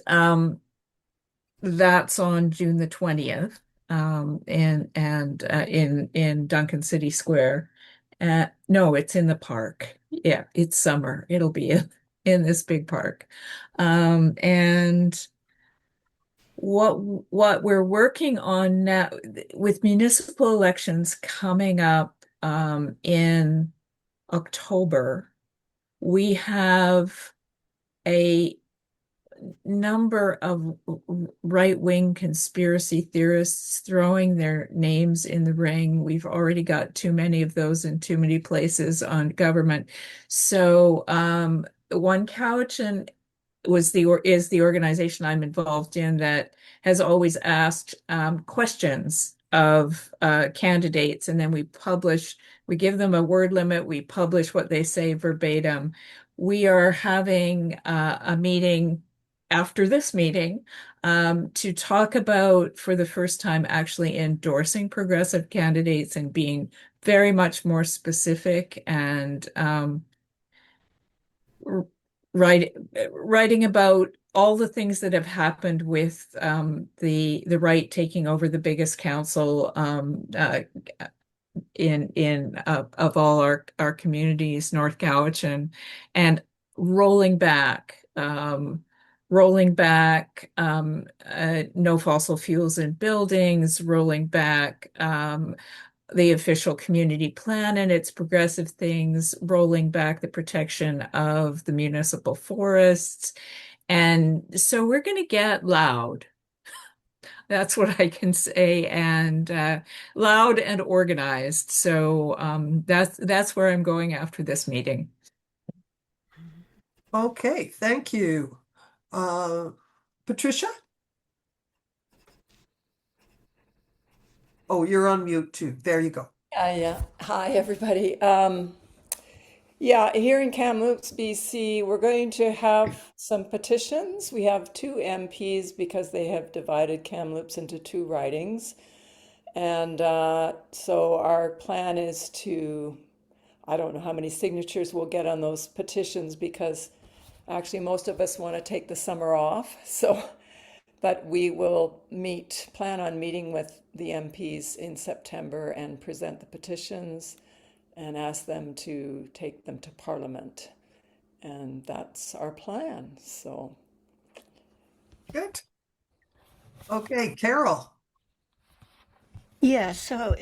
that's on June the 20th, in Duncan City Square. No, it's in the park. Yeah, it's summer. It'll be in this big park. And what we're working on now with municipal elections coming up in October, we have a number of right-wing conspiracy theorists throwing their names in the ring. We've already got too many of those in too many places on government. So One Cowichan is the organization I'm involved in that has always asked questions of candidates, and then we give them a word limit, we publish what they say verbatim. We are having a meeting after this meeting to talk about, for the first time, actually endorsing progressive candidates and being very much more specific and writing about all the things that have happened with the right taking over the biggest council of all our communities, North Cowichan, and rolling back no fossil fuels in buildings, rolling back the official community plan and its progressive things, rolling back the protection of the municipal forests. And so we're going to get loud. That's what I can say, and loud and organized. So that's where I'm going after this meeting. Okay, thank you. Patricia? Oh, you're on mute too. There you go. Yeah. Hi, everybody. Yeah, here in Kamloops, BC, we're going to have some petitions. We have 2 MPs because they have divided Kamloops into 2 ridings. And so our plan is I don't know how many signatures we'll get on those petitions because actually most of us want to take the summer off. But we will plan on meeting with the MPs in September and present the petitions and ask them to take them to Parliament. And that's our plan, so. Good. Okay, Carol. Yeah, so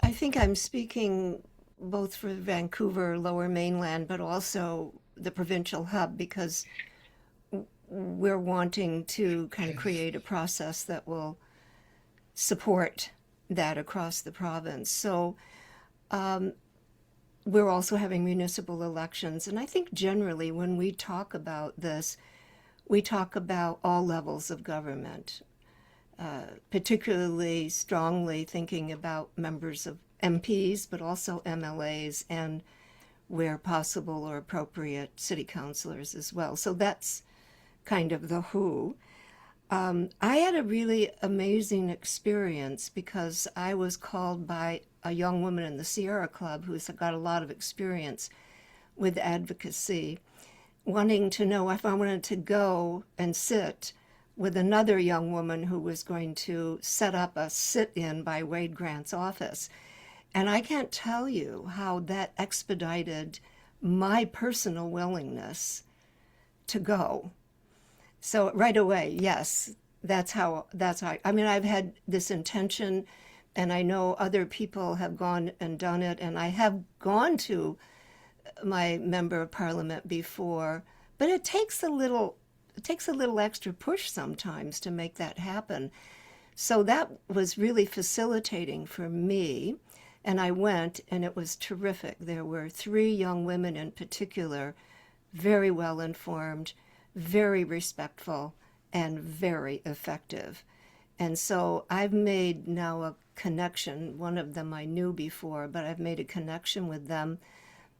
I think I'm speaking both for Vancouver, Lower Mainland, but also the provincial hub because we're wanting to kind of create a process that will support that across the province. So we're also having municipal elections. And I think generally when we talk about this, we talk about all levels of government, particularly strongly thinking about members of MPs, but also MLAs and where possible or appropriate city councilors as well. So that's kind of the who. I had a really amazing experience because I was called by a young woman in the Sierra Club who's got a lot of experience with advocacy, wanting to know if I wanted to go and sit with another young woman who was going to set up a sit-in by Wade Grant's office. And I can't tell you how that expedited my personal willingness to go. So right away, yes, that's how I mean, I've had this intention, and I know other people have gone and done it, and I have gone to my member of parliament before, but it takes a little extra push sometimes to make that happen. So that was really facilitating for me. And I went, and it was terrific. There were 3 young women in particular, very well informed, very respectful, and very effective. And so I've made now a connection. One of them I knew before, but I've made a connection with them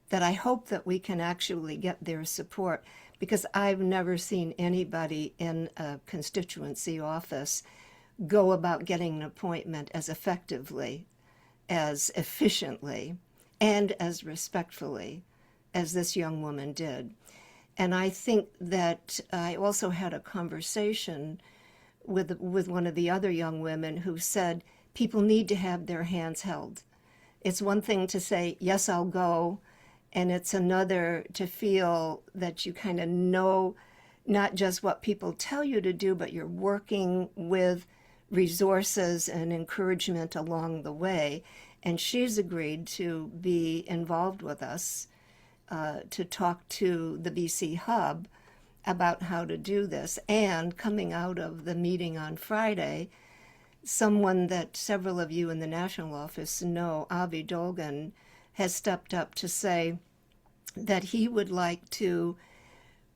that I hope that we can actually get their support, because I've never seen anybody in a constituency office go about getting an appointment as effectively, as efficiently, and as respectfully as this young woman did. And I think that I also had a conversation with one of the other young women who said people need to have their hands held. It's one thing to say, yes, I'll go, and it's another to feel that you kind of know not just what people tell you to do, but you're working with resources and encouragement along the way. And she's agreed to be involved with us to talk to the BC Hub about how to do this. And coming out of the meeting on Friday, someone that several of you in the national office know, Avi Dolgan, has stepped up to say that he would like to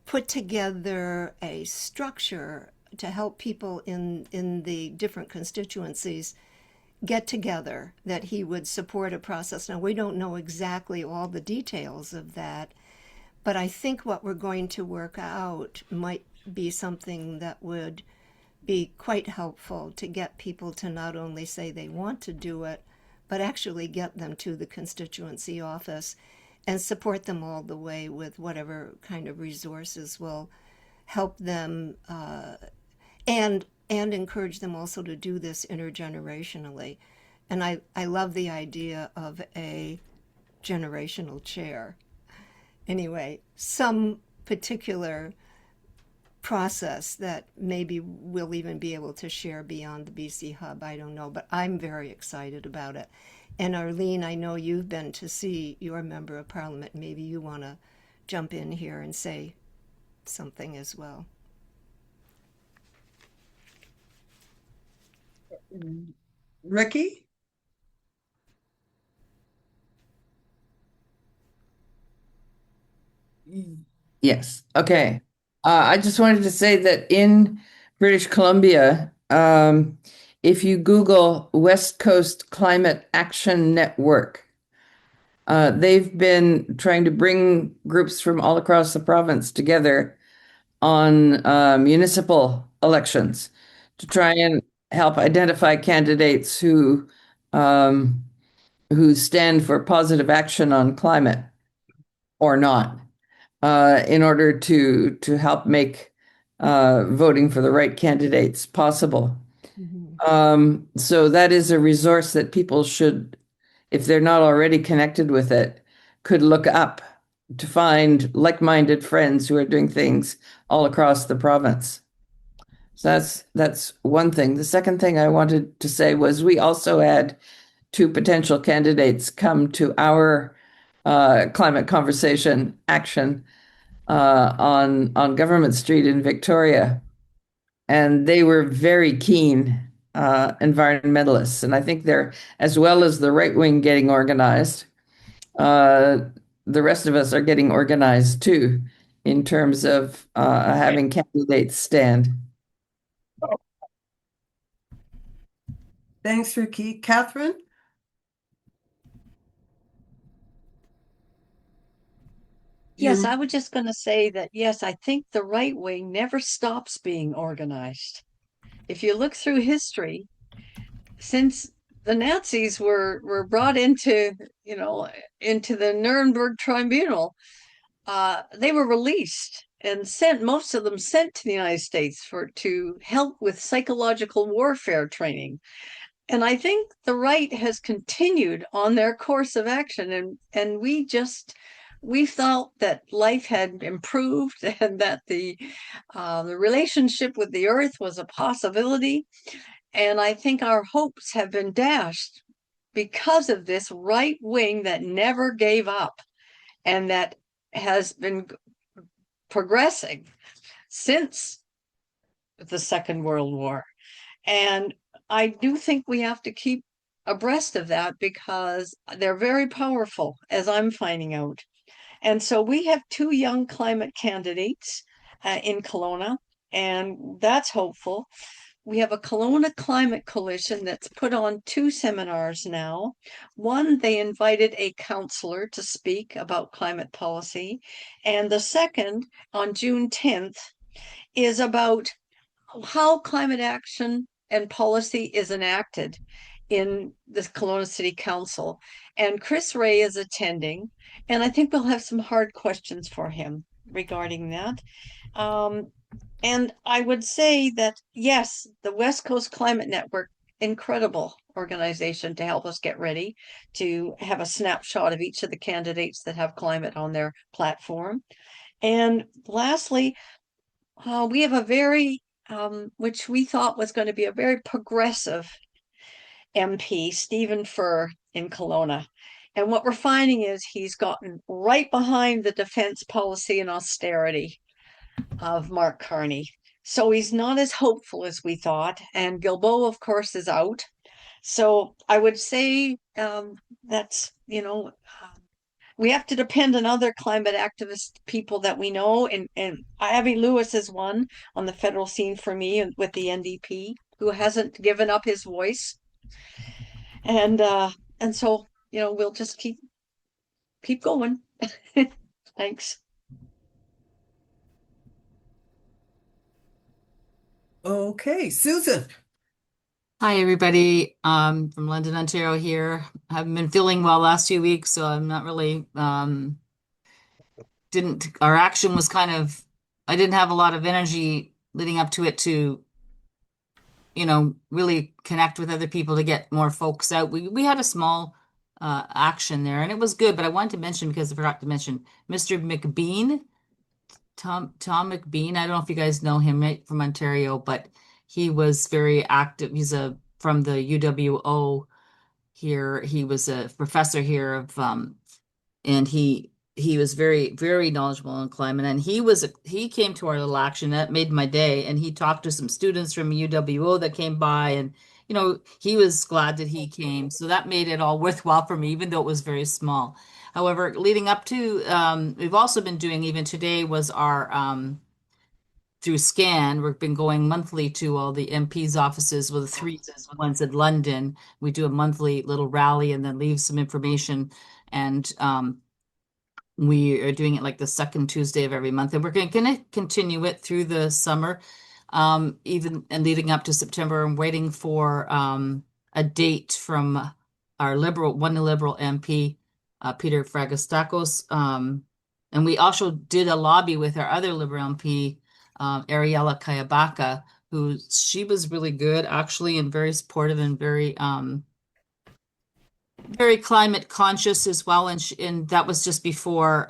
put together a structure to help people in the different constituencies get together, that he would support a process. Now, we don't know exactly all the details of that, but I think what we're going to work out might be something that would be quite helpful to get people to not only say they want to do it, but actually get them to the constituency office and support them all the way with whatever kind of resources will help them and encourage them also to do this intergenerationally. And I love the idea of a generational chair. Anyway, some particular process that maybe we'll even be able to share beyond the BC Hub, I don't know, but I'm very excited about it. And Arlene, I know you've been to see your member of parliament. Maybe you want to jump in here and say something as well. Ricky? Yes. Okay. I just wanted to say that in British Columbia, if you Google West Coast Climate Action Network, they've been trying to bring groups from all across the province together on municipal elections to try and help identify candidates who stand for positive action on climate or not, in order to help make voting for the right candidates possible. So that is a resource that people should, if they're not already connected with it, could look up to find like-minded friends who are doing things all across the province. So that's one thing. The second thing I wanted to say was we also had 2 potential candidates come to our climate conversation action on Government Street in Victoria, and they were very keen environmentalists, and I think they're, as well as the right wing getting organized, the rest of us are getting organized too, in terms of having candidates stand. Thanks, Ricky. Catherine? Yes, I was just going to say that, yes, I think the right wing never stops being organized. If you look through history, since the Nazis were brought into the Nuremberg Tribunal, they were released and most of them sent to the United States to help with psychological warfare training. And I think the right has continued on their course of action, and we just we felt that life had improved and that the relationship with the earth was a possibility. And I think our hopes have been dashed because of this right wing that never gave up and that has been progressing since the Second World War. And I do think we have to keep abreast of that because they're very powerful, as I'm finding out. And so we have 2 young climate candidates in Kelowna, and that's hopeful. We have a Kelowna Climate Coalition that's put on 2 seminars now. One, they invited a counselor to speak about climate policy. And the second, on June 10th, is about how climate action and policy is enacted in the Kelowna City Council. And Chris Ray is attending, and I think we'll have some hard questions for him regarding that. And I would say that, yes, the West Coast Climate Network, incredible organization to help us get ready to have a snapshot of each of the candidates that have climate on their platform. And lastly, we have a very, which we thought was going to be a very progressive MP, Stephen Furr in Kelowna. And what we're finding is he's gotten right behind the defense policy and austerity of Mark Carney. So he's not as hopeful as we thought. And Guilbeault, of course, is out. So I would say that's, we have to depend on other climate activist people that we know. And Avi Lewis is one on the federal scene for me with the NDP who hasn't given up his voice. And so, we'll just keep going. Thanks. Okay, Susan. Hi, everybody. From London, Ontario here. I haven't been feeling well last few weeks, so I'm not really, our action was I didn't have a lot of energy leading up to it to, really connect with other people to get more folks out. We had a small action there and it was good, but I wanted to mention, because I forgot to mention, Mr. McBean, Tom McBean. I don't know if you guys know him, right, from Ontario, but he was very active. He's from the UWO here. He was a professor here of and he was very, very knowledgeable on climate. And he came to our little action that made my day. And he talked to some students from UWO that came by, and he was glad that he came. So that made it all worthwhile for me, even though it was very small. However, leading up to, we've also been doing, even today was our through SCAN, we've been going monthly to all the MP's offices with the 3 ones in London. We do a monthly little rally and then leave some information. And we are doing it like the second Tuesday of every month. And we're going to continue it through the summer, even and leading up to September. I'm waiting for a date from our one Liberal MP, Peter Fragastakos. And we also did a lobby with our other Liberal MP, Ariella Kayabaka, she was really good actually, and very supportive and very very climate conscious as well. And that was just before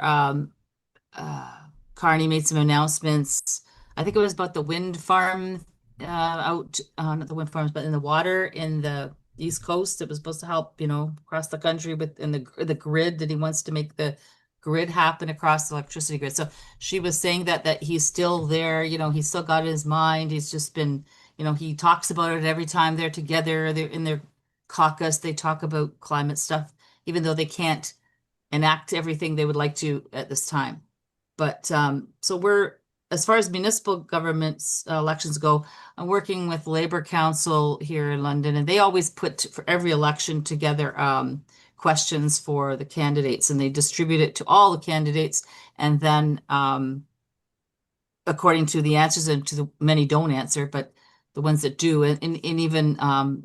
Carney made some announcements. I think it was about the wind farm not the wind farms, but in the water in the East Coast. It was supposed to help, across the country in the grid, that he wants to make the grid happen across the electricity grid. So she was saying that he's still there, he's still got it in his mind. He's just been, he talks about it every time they're together. They're in their caucus. They talk about climate stuff, even though they can't enact everything they would like to at this time. But so as far as municipal governments elections go, I'm working with Labour Council here in London, and they always put for every election together questions for the candidates, and they distribute it to all the candidates. And then according to the answers, and to the many don't answer, but the ones that do, and even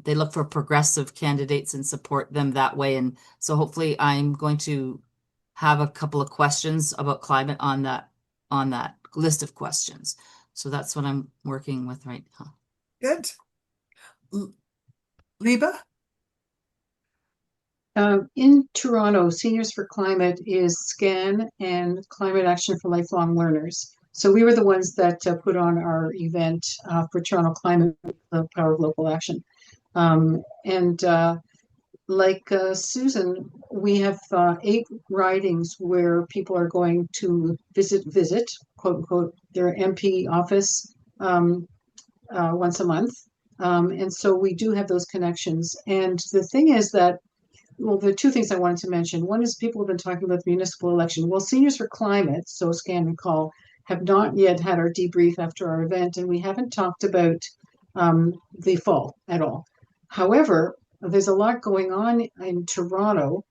they look for progressive candidates and support them that way. And so hopefully I'm going to have a couple of questions about climate on that list of questions. So that's what I'm working with right now. Good. Liba? In Toronto, Seniors for Climate is SCAN and Climate Action for Lifelong Learners. So we were the ones that put on our event for Toronto Climate, the Power of Local Action. Like Susan, we have 8 ridings where people are going to visit, quote unquote, their MP office once a month. And so we do have those connections. And the thing is that, well, the 2 things I wanted to mention. One is people have been talking about the municipal election. Well, Seniors for Climate, so SCAN and CALL, have not yet had our debrief after our event, and we haven't talked about the fall at all. However, there's a lot going on in Toronto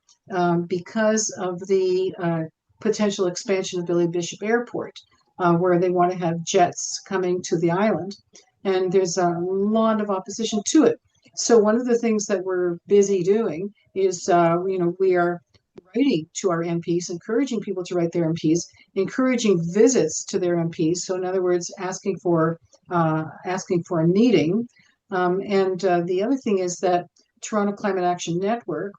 because of the potential expansion of Billy Bishop Airport, where they want to have jets coming to the island. And there's a lot of opposition to it. So one of the things that we're busy doing is, we are writing to our MPs, encouraging people to write their MPs, encouraging visits to their MPs. So in other words, asking for a meeting. The other thing is that Toronto Climate Action Network,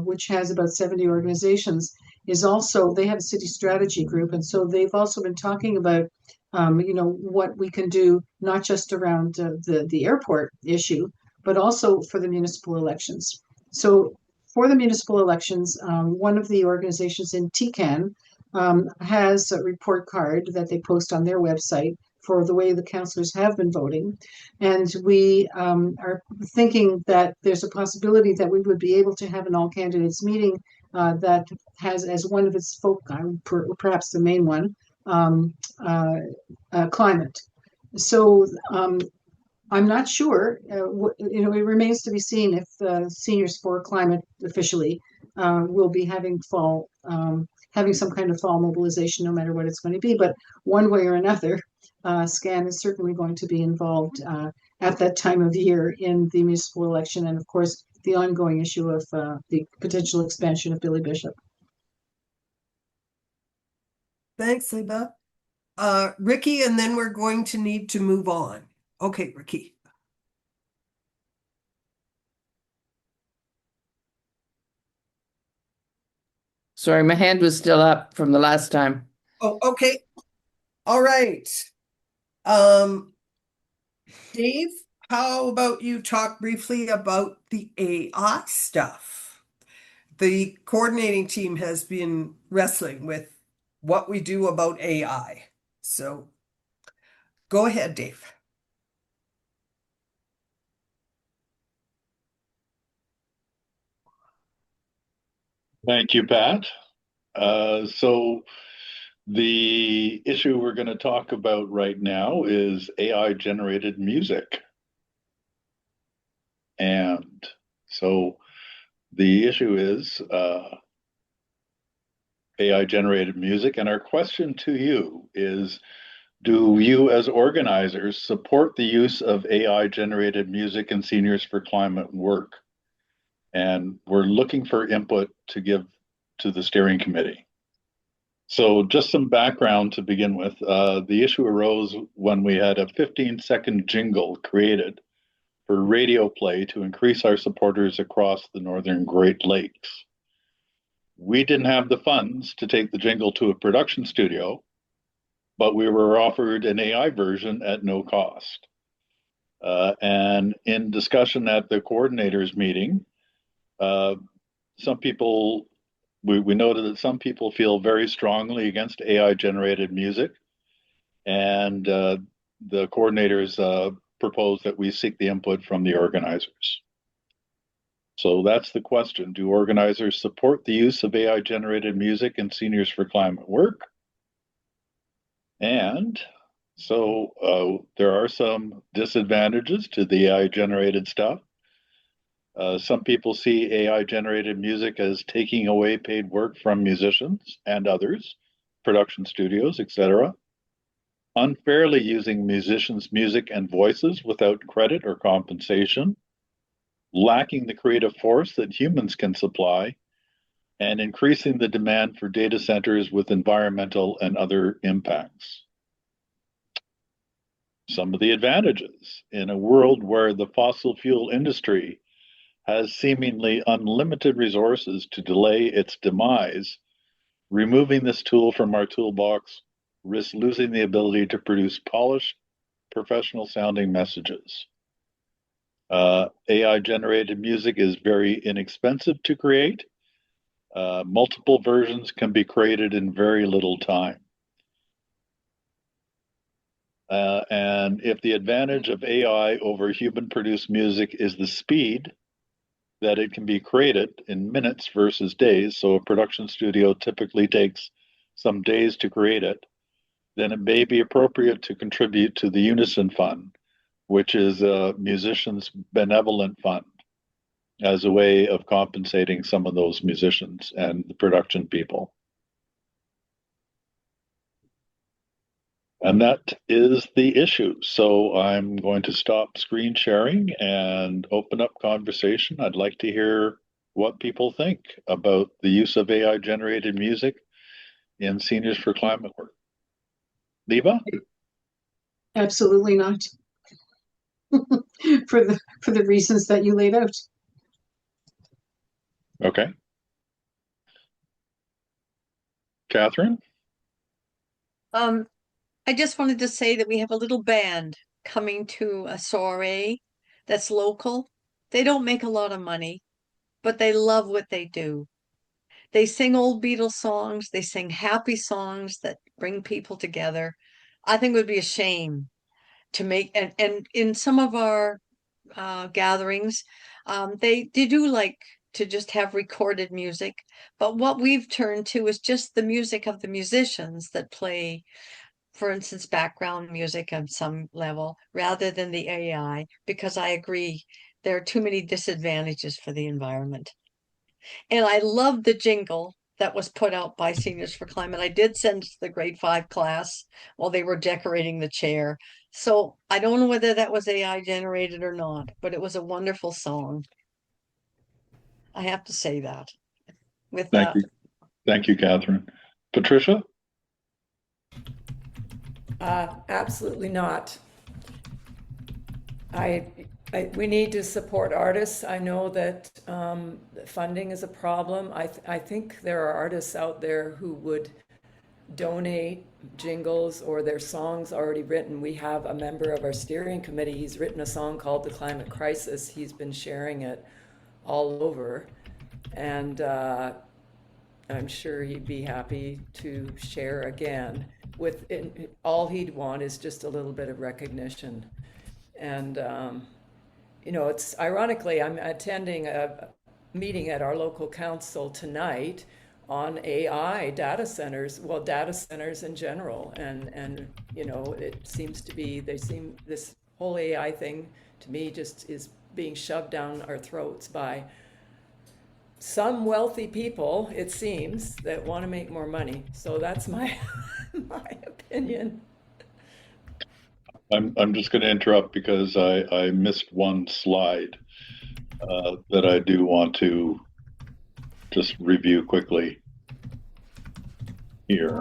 which has about 70 organizations, they have a city strategy group. And so they've also been talking about, what we can do, not just around the airport issue, but also for the municipal elections. So for the municipal elections, one of the organizations in TCAN has a report card that they post on their website for the way the councillors have been voting. And we are thinking that there's a possibility that we would be able to have an all candidates meeting that has as one of its perhaps the main one, climate. So I'm not sure. It remains to be seen if Seniors for Climate officially will be having some kind of fall mobilization, no matter what it's going to be. But one way or another, SCAN is certainly going to be involved at that time of year in the municipal election, and of course the ongoing issue of the potential expansion of Billy Bishop. Thanks, Liba. Ricky, and then we're going to need to move on. Okay, Ricky. Sorry, my hand was still up from the last time. Oh, okay. All right. Dave, how about you talk briefly about the AI stuff? The coordinating team has been wrestling with what we do about AI. So go ahead, Dave. Thank you, Pat. So the issue we're going to talk about right now is AI generated music. And so the issue is AI generated music. And our question to you is, do you as organizers support the use of AI generated music in Seniors for Climate work? And we're looking for input to give to the steering committee. So just some background to begin with. The issue arose when we had a 15-second jingle created for radio play to increase our supporters across the Northern Great Lakes. We didn't have the funds to take the jingle to a production studio, but we were offered an AI version at no cost. And in discussion at the coordinators meeting, some people, we noted that some people feel very strongly against AI generated music, and the coordinators proposed that we seek the input from the organizers. So that's the question. Do organizers support the use of AI generated music in Seniors for Climate work? And so there are some disadvantages to the AI generated stuff. Some people see AI generated music as taking away paid work from musicians and others, production studios, etc. Unfairly using musicians' music and voices without credit or compensation, lacking the creative force that humans can supply, and increasing the demand for data centers with environmental and other impacts. Some of the advantages: in a world where the fossil fuel industry has seemingly unlimited resources to delay its demise, removing this tool from our toolbox risks losing the ability to produce polished, professional sounding messages. AI generated music is very inexpensive to create. Multiple versions can be created in very little time. And if the advantage of AI over human produced music is the speed that it can be created in minutes versus days, so a production studio typically takes some days to create it, then it may be appropriate to contribute to the Unison Fund, which is a musicians' benevolent fund, as a way of compensating some of those musicians and the production people. And that is the issue. So I'm going to stop screen sharing and open up conversation. I'd like to hear what people think about the use of AI generated music in Seniors for Climate work. Leva? Absolutely not. for the reasons that you laid out. Okay. Catherine? I just wanted to say that we have a little band coming to a soiree that's local. They don't make a lot of money, but they love what they do. They sing old Beatles songs, they sing happy songs that bring people together. I think it would be a shame to make, and in some of our gatherings, they do like to just have recorded music, but what we've turned to is just the music of the musicians that play, for instance, background music on some level, rather than the AI, because I agree there are too many disadvantages for the environment. And I love the jingle that was put out by Seniors for Climate. I did send it to the grade 5 class while they were decorating the chair. So I don't know whether that was AI generated or not, but it was a wonderful song. I have to say that. With Thank that. you. Thank you, Catherine. Patricia? Absolutely not. We need to support artists. I know that funding is a problem. I think there are artists out there who would donate jingles or their songs already written. We have a member of our steering committee. He's written a song called The Climate Crisis. He's been sharing it all over. And I'm sure he'd be happy to share again. With it, all he'd want is just a little bit of recognition. And you know, it's ironically, I'm attending a meeting at our local council tonight on AI data centers, well, data centers in general. And you know, it seems to be, this whole AI thing to me just is being shoved down our throats by some wealthy people, it seems, that want to make more money. So that's my my opinion. I'm just going to interrupt because I missed one slide that I do want to just review quickly here.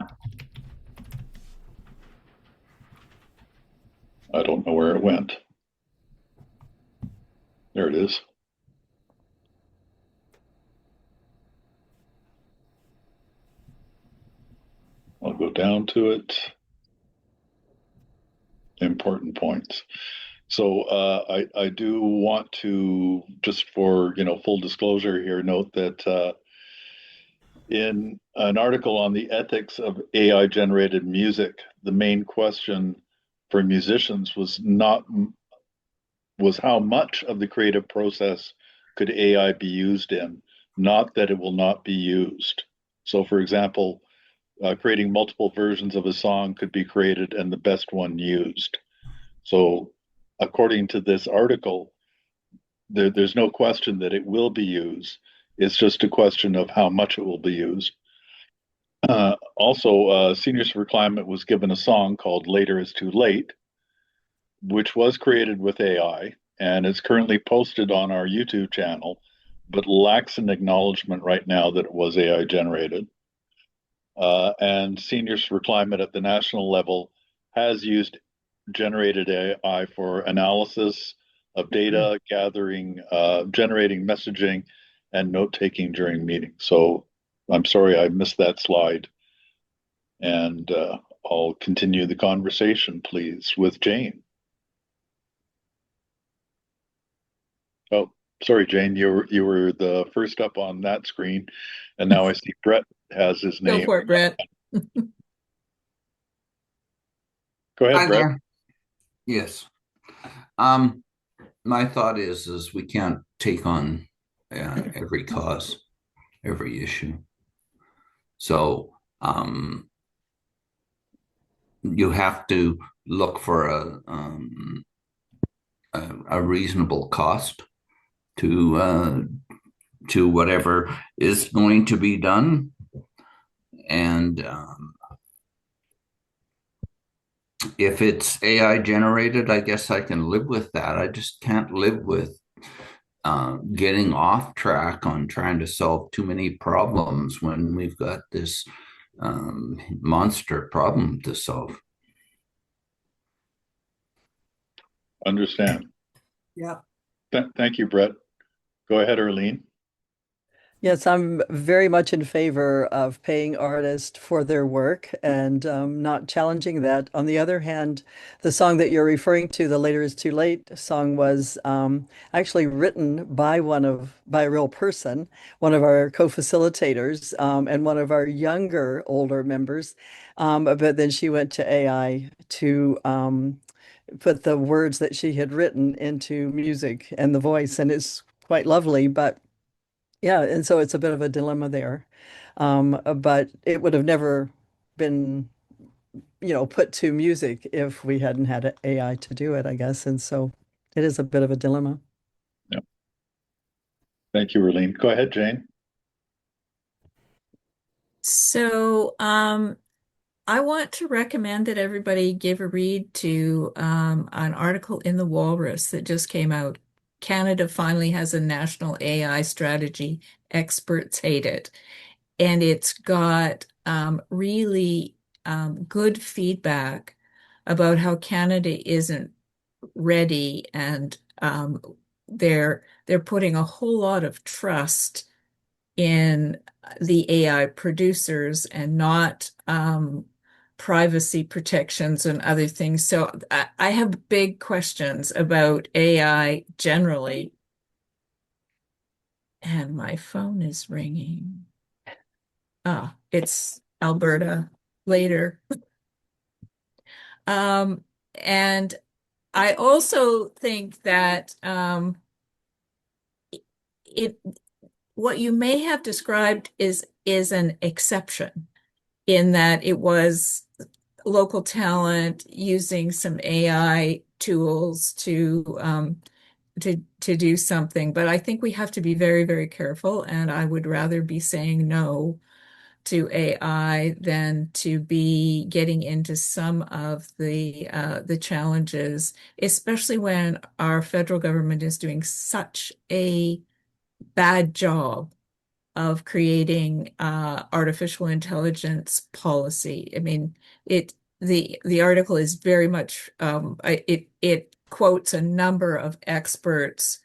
I don't know where it went. There it is. I'll go down to it. Important points. So I do want to, just for full disclosure here, note that in an article on the ethics of AI generated music, the main question for musicians was how much of the creative process could AI be used in, not that it will not be used. So for example, creating multiple versions of a song could be created and the best one used. So according to this article, there's no question that it will be used. It's just a question of how much it will be used. Also, Seniors for Climate was given a song called Later Is Too Late, which was created with AI and is currently posted on our YouTube channel, but lacks an acknowledgement right now that it was AI generated. And Seniors for Climate at the national level has used generated AI for analysis of data gathering, generating messaging, and note taking during meetings. So I'm sorry I missed that slide. And I'll continue the conversation, please, with Jane. Oh, sorry, Jane, you were the first up on that screen, and now I see Brett has his Go name. for it, Brett. Go ahead, Hi Brett. there. Yes. My thought is we can't take on every cause, every issue. So you have to look for a reasonable cost to whatever is going to be done, and if it's AI generated, I guess I can live with that. I just can't live with getting off track on trying to solve too many problems when we've got this monster problem to solve. Understand. Yeah. Thank you, Brett. Go ahead, Arlene. Yes, I'm very much in favor of paying artists for their work and not challenging that. On the other hand, the song that you're referring to, the Later Is Too Late song, was actually written by a real person, one of our co-facilitators, and one of our older members. But then she went to AI to put the words that she had written into music and the voice, and it's quite lovely, but yeah, and so it's a bit of a dilemma there. But it would have never been, put to music if we hadn't had AI to do it, I guess. And so it is a bit of a dilemma. Yeah. Thank you, Arlene. Go ahead, Jane. So, I want to recommend that everybody give a read to an article in the Walrus that just came out. Canada finally has a national AI strategy. Experts hate it. And it's got really good feedback about how Canada isn't ready, and they're putting a whole lot of trust in the AI producers and not privacy protections and other things. So I have big questions about AI generally. And my phone is ringing. Ah, it's Alberta later. And I also think that what you may have described is an exception, in that it was local talent using some AI tools to do something. But I think we have to be very, very careful, and I would rather be saying no to AI than to be getting into some of the challenges, especially when our federal government is doing such a bad job of creating artificial intelligence policy. I mean, the article is very much it quotes a number of experts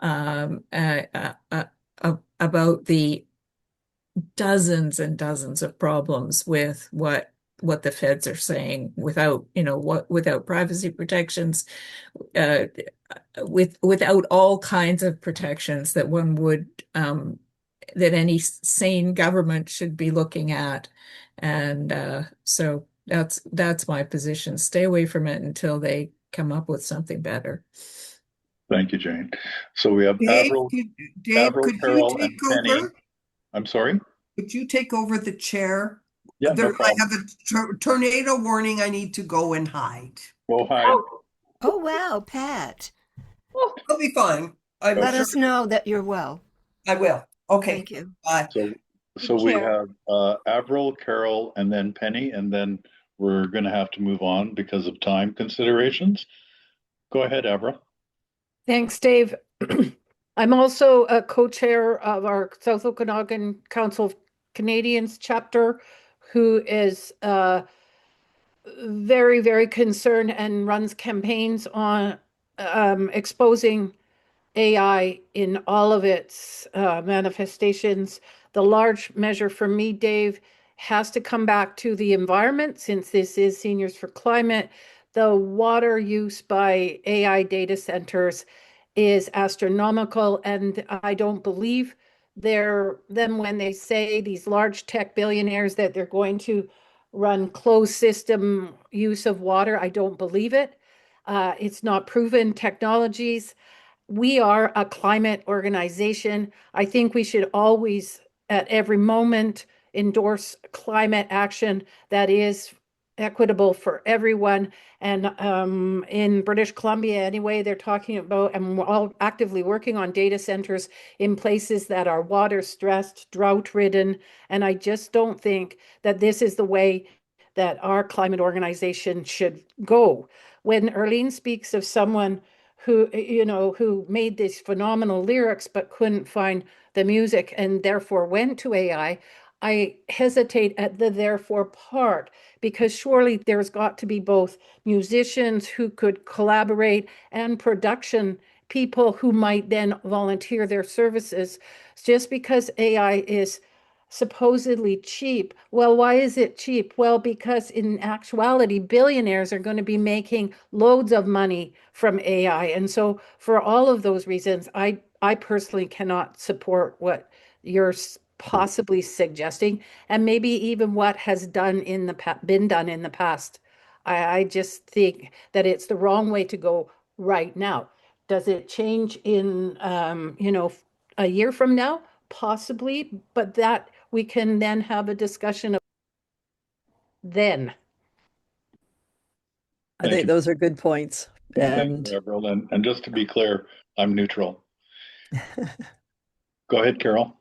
about the dozens and dozens of problems with what the feds are saying without privacy protections, without all kinds of protections that one would that any sane government should be looking at. And so that's my position. Stay away from it until they come up with something better. Thank you, Jane. So we have Dave, Avril, Dave, could you Carol, and take Penny. over? I'm sorry? Could you take over the chair? Yeah, no I problem. have a tornado warning. I need to go and hide. Go hide. Oh, wow, Pat. I'll be fine. Let us know that you're well. I will. Okay. Thank you. Bye. So we have Avril, Carol, and then Penny, and then we're going to have to move on because of time considerations. Go ahead, Avril. Thanks, Dave. I'm also a co-chair of our South Okanagan Council of Canadians chapter, who is very, very concerned and runs campaigns on exposing AI in all of its manifestations. The large measure for me, Dave, has to come back to the environment, since this is Seniors for Climate. The water use by AI data centers is astronomical, and I don't believe them when they say, these large tech billionaires, that they're going to run closed system use of water. I don't believe it. It's not proven technologies. We are a climate organization. I think we should always, at every moment, endorse climate action that is equitable for everyone. And in British Columbia, anyway, they're talking about, and we're all actively working on data centers in places that are water stressed, drought ridden. And I just don't think that this is the way that our climate organization should go. When Erlene speaks of someone who made these phenomenal lyrics but couldn't find the music and therefore went to AI, I hesitate at the therefore part, because surely there's got to be both musicians who could collaborate and production people who might then volunteer their services. Just because AI is supposedly cheap. Well, why is it cheap? Well, because in actuality, billionaires are going to be making loads of money from AI. And so for all of those reasons, I personally cannot support what you're possibly suggesting, and maybe even what has been done in the past. I just think that it's the wrong way to go right now. Does it change in a year from now? Possibly, but that we can then have a discussion of then. I think those are good points. Thank you, Avril. And just to be clear, I'm neutral. Go ahead, Carol.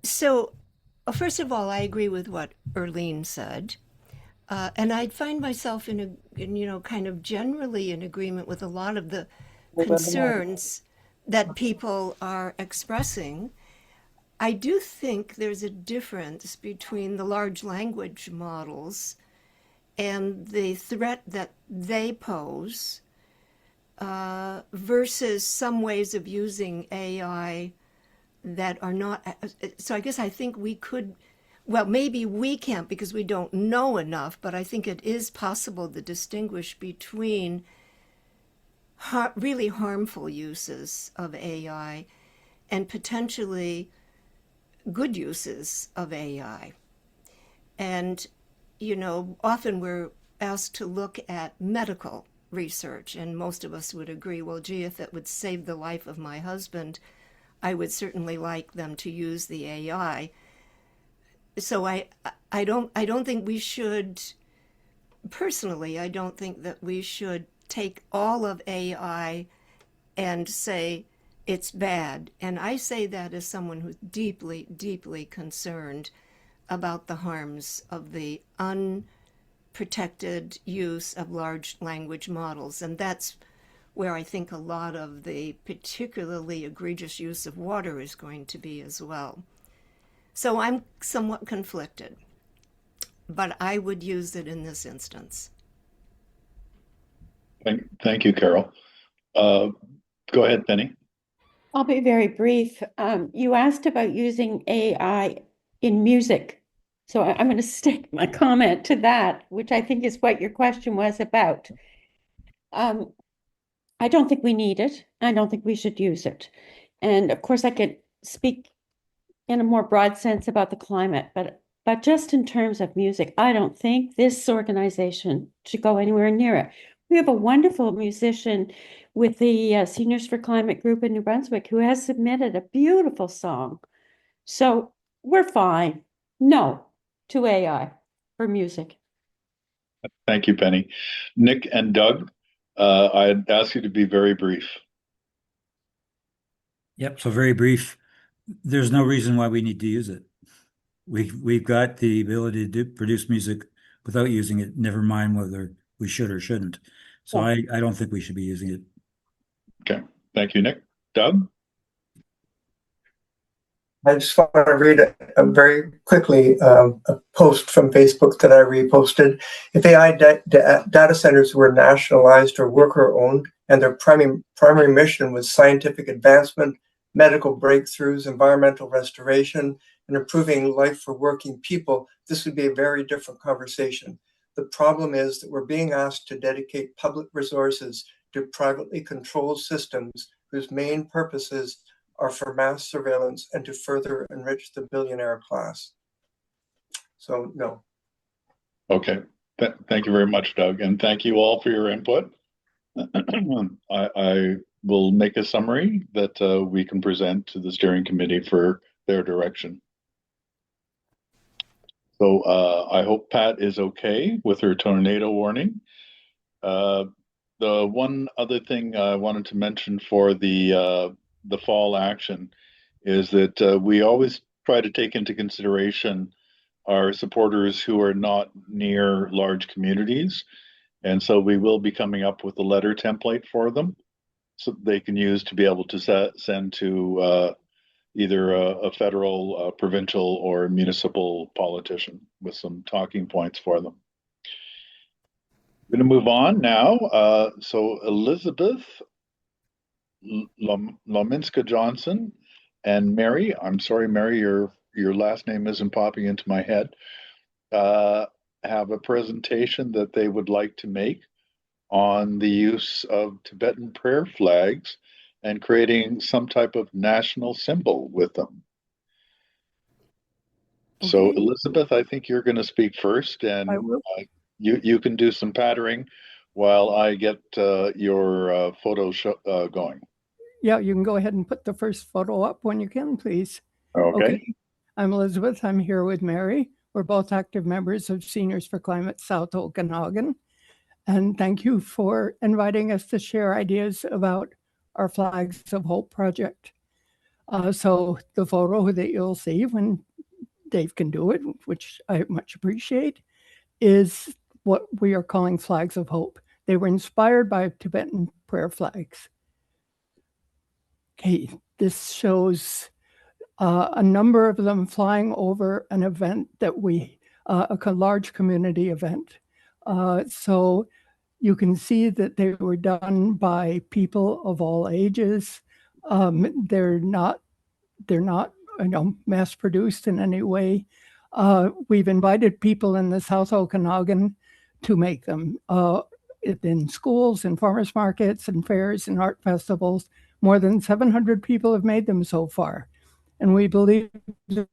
So, first of all, I agree with what Erlene said. And I'd find myself kind of generally in agreement with a lot of the concerns that people are expressing. I do think there's a difference between the large language models and the threat that they pose versus some ways of using AI that are not. So I guess I think we could, well, maybe we can't because we don't know enough, but I think it is possible to distinguish between really harmful uses of AI and potentially good uses of AI. And, often we're asked to look at medical research, and most of us would agree, well, gee, if it would save the life of my husband, I would certainly like them to use the AI. So I don't think we should, personally, I don't think that we should take all of AI and say it's bad. And I say that as someone who's deeply, deeply concerned about the harms of the unprotected use of large language models. And that's where I think a lot of the particularly egregious use of water is going to be as well. So I'm somewhat conflicted, but I would use it in this instance. Thank you, Carol. Go ahead, Penny. I'll be very brief. You asked about using AI in music. So I'm going to stick my comment to that, which I think is what your question was about. I don't think we need it. I don't think we should use it. And of course, I could speak in a more broad sense about the climate, but just in terms of music, I don't think this organization should go anywhere near it. We have a wonderful musician with the Seniors for Climate group in New Brunswick who has submitted a beautiful song. So we're fine. No to AI for music. Thank you, Penny. Nick and Doug, I'd ask you to be very brief. Yep. So very brief. There's no reason why we need to use it. We've got the ability to produce music without using it, never mind whether we should or shouldn't. So I don't think we should be using it. Okay. Thank you, Nick. Doug? I just want to read very quickly a post from Facebook that I reposted. If AI data centers were nationalized or worker-owned and their primary mission was scientific advancement, medical breakthroughs, environmental restoration, and improving life for working people, this would be a very different conversation. The problem is that we're being asked to dedicate public resources to privately controlled systems whose main purposes are for mass surveillance and to further enrich the billionaire class. So, no. Okay. Thank you very much, Doug. And thank you all for your input. I will make a summary that we can present to the steering committee for their direction. So I hope Pat is okay with her tornado warning. The one other thing I wanted to mention for the fall action is that we always try to take into consideration our supporters who are not near large communities. And so we will be coming up with a letter template for them so they can use to be able to send to either a federal, provincial, or municipal politician with some talking points for them. I'm going to move on now. So Elizabeth Lominska Johnson and Mary, I'm sorry, Mary, your last name isn't popping into my head, have a presentation that they would like to make on the use of Tibetan prayer flags and creating some type of national symbol with them. Okay. So Elizabeth, I think you're going to speak first, and you can do some pattering while I get your photo going. Yeah, you can go ahead and put the first photo up when you can, please. Okay. I'm Elizabeth. I'm here with Mary. We're both active members of Seniors for Climate South Okanagan. And thank you for inviting us to share ideas about our Flags of Hope project. So the photo that you'll see when Dave can do it, which I much appreciate, is what we are calling Flags of Hope. They were inspired by Tibetan prayer flags. Okay, this shows a number of them flying over an event that a large community event. So you can see that they were done by people of all ages. They're not mass produced in any way. We've invited people in the South Okanagan to make them in schools, in farmers markets, and fairs, and art festivals. More than 700 people have made them so far. And we believe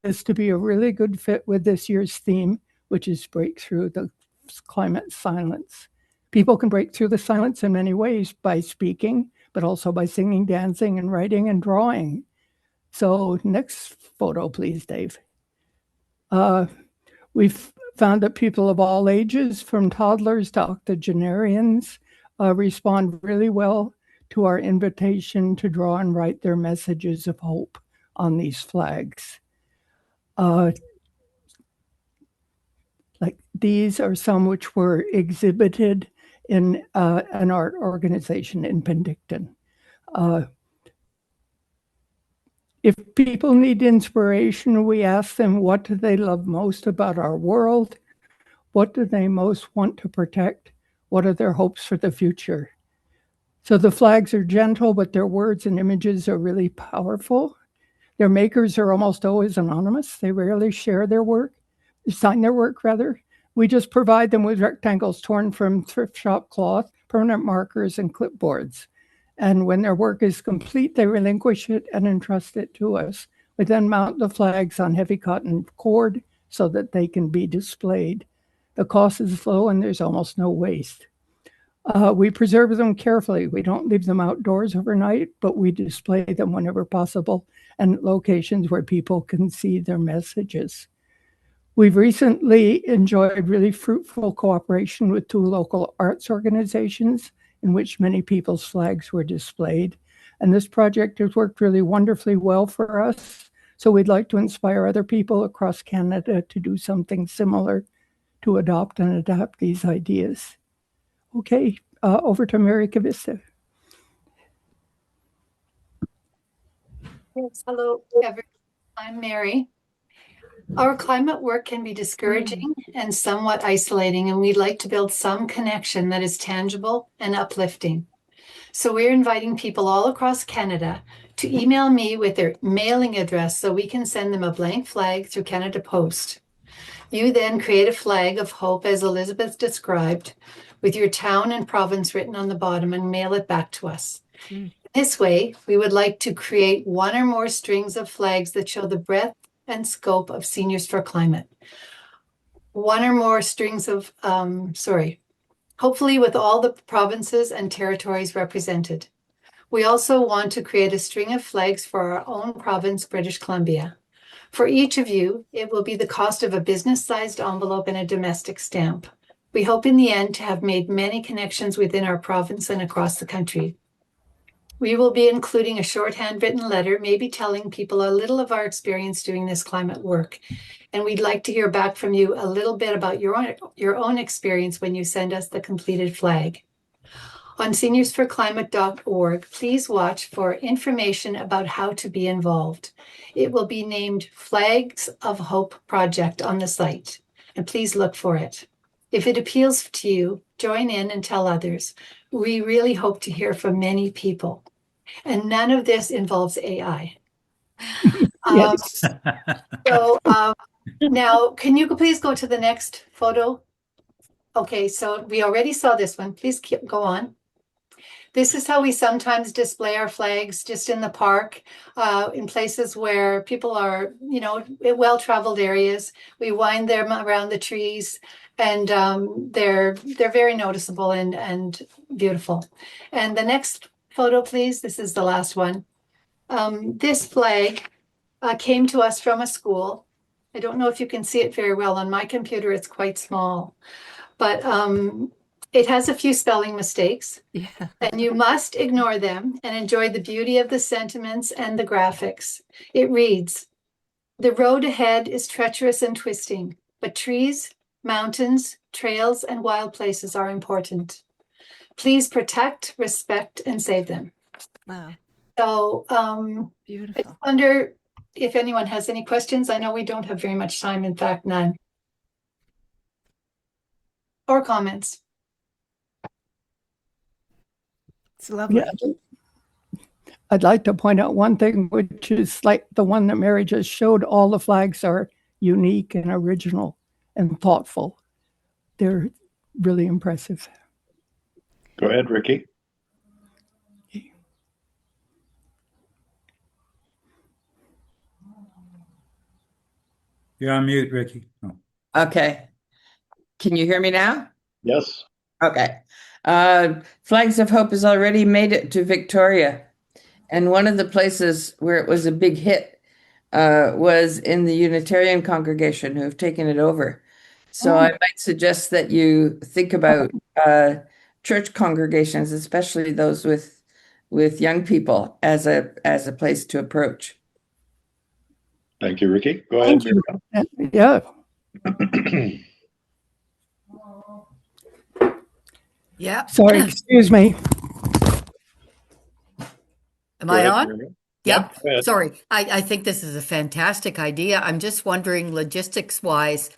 this to be a really good fit with this year's theme, which is break through the climate silence. People can break through the silence in many ways, by speaking, but also by singing, dancing, and writing and drawing. So next photo, please, Dave. We've found that people of all ages, from toddlers to octogenarians, respond really well to our invitation to draw and write their messages of hope on these flags. Like these are some which were exhibited in an art organization in Penticton. If people need inspiration, we ask them, what do they love most about our world? What do they most want to protect? What are their hopes for the future? So the flags are gentle, but their words and images are really powerful. Their makers are almost always anonymous. They rarely share their work, sign their work rather. We just provide them with rectangles torn from thrift shop cloth, permanent markers, and clipboards. And when their work is complete, they relinquish it and entrust it to us. We then mount the flags on heavy cotton cord so that they can be displayed. The cost is low and there's almost no waste. We preserve them carefully. We don't leave them outdoors overnight, but we display them whenever possible and at locations where people can see their messages. We've recently enjoyed really fruitful cooperation with 2 local arts organizations in which many people's flags were displayed. And this project has worked really wonderfully well for us. So we'd like to inspire other people across Canada to do something similar, to adopt and adapt these ideas. Okay, over to Mary Kavista. Yes, hello, everyone. I'm Mary. Our climate work can be discouraging and somewhat isolating, and we'd like to build some connection that is tangible and uplifting. So we're inviting people all across Canada to email me with their mailing address so we can send them a blank flag through Canada Post. You then create a flag of hope, as Elizabeth described, with your town and province written on the bottom, and mail it back to us. This way, we would like to create one or more strings of flags that show the breadth and scope of Seniors for Climate. One or more strings of, hopefully with all the provinces and territories represented. We also want to create a string of flags for our own province, British Columbia. For each of you, it will be the cost of a business-sized envelope and a domestic stamp. We hope in the end to have made many connections within our province and across the country. We will be including a short handwritten letter, maybe telling people a little of our experience doing this climate work. And we'd like to hear back from you a little bit about your own experience when you send us the completed flag. On seniorsforclimate.org, please watch for information about how to be involved. It will be named Flags of Hope Project on the site, and please look for it. If it appeals to you, join in and tell others. We really hope to hear from many people. And none of this involves AI. Yes. Now, can you please go to the next photo? Okay, so we already saw this one. Please go on. This is how we sometimes display our flags just in the park, in places where people are, well-traveled areas. We wind them around the trees, and they're very noticeable and beautiful. And the next photo, please. This is the last one. This flag came to us from a school. I don't know if you can see it very well. On my computer, it's quite small, but it has a few spelling mistakes, and you must ignore them and enjoy the beauty of the sentiments and the graphics. It reads, "The road ahead is treacherous and twisting, but trees, mountains, trails, and wild places are important. Please protect, respect, and save them." Wow. So Beautiful. I wonder if anyone has any questions. I know we don't have very much time, in fact, none. Or comments. It's lovely. Yeah. I'd like to point out one thing, which is like the one that Mary just showed. All the flags are unique and original and thoughtful. They're really impressive. Go ahead, Ricky. You're on mute, Ricky. Oh. Okay. Can you hear me now? Yes. Okay. Flags of Hope has already made it to Victoria. And one of the places where it was a big hit was in the Unitarian congregation, who have taken it over. So I might suggest that you think about church congregations, especially those with young people, as a place to approach. Thank you, Ricky. Go ahead, Miriam. Yeah. Yeah. Sorry, excuse me. Am I ahead, on? Miriam. Yep. Go ahead. Sorry. I think this is a fantastic idea. I'm just wondering, logistics wise,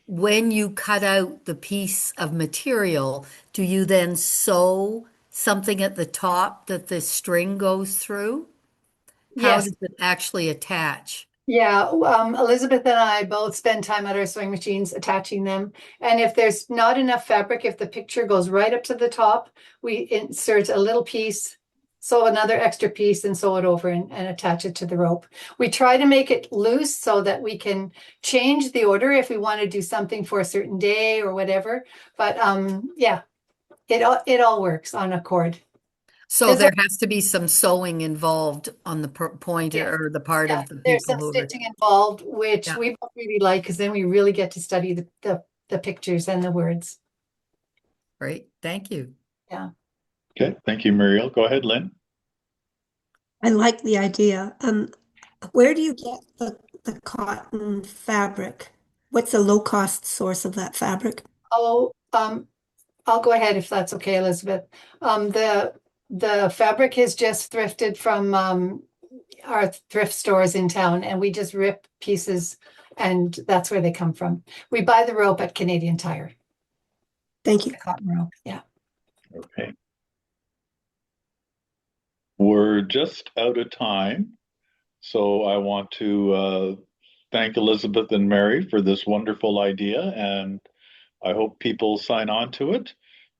when you cut out the piece of material, do you then sew something at the top that the string goes through? How Yes. does it actually attach? Yeah, Elizabeth and I both spend time at our sewing machines attaching them. And if there's not enough fabric, if the picture goes right up to the top, we insert a little piece, sew another extra piece, and sew it over and attach it to the rope. We try to make it loose so that we can change the order if we want to do something for a certain day or whatever. But yeah, it all works on a cord. So there has to be some sewing involved on the point or the part of the There's people some who are. stitching involved, which Yeah. we both really like, because then we really get to study the pictures and the words. Great. Thank you. Yeah. Okay, thank you, Muriel. Go ahead, Lynn. I like the idea. Where do you get the cotton fabric? What's the low cost source of that fabric? Oh, I'll go ahead if that's okay, Elizabeth. The fabric is just thrifted from our thrift stores in town, and we just rip pieces, and that's where they come from. We buy the rope at Canadian Tire. Thank you. The cotton rope, yeah. Okay. We're just out of time. So I want to thank Elizabeth and Mary for this wonderful idea, and I hope people sign on to it.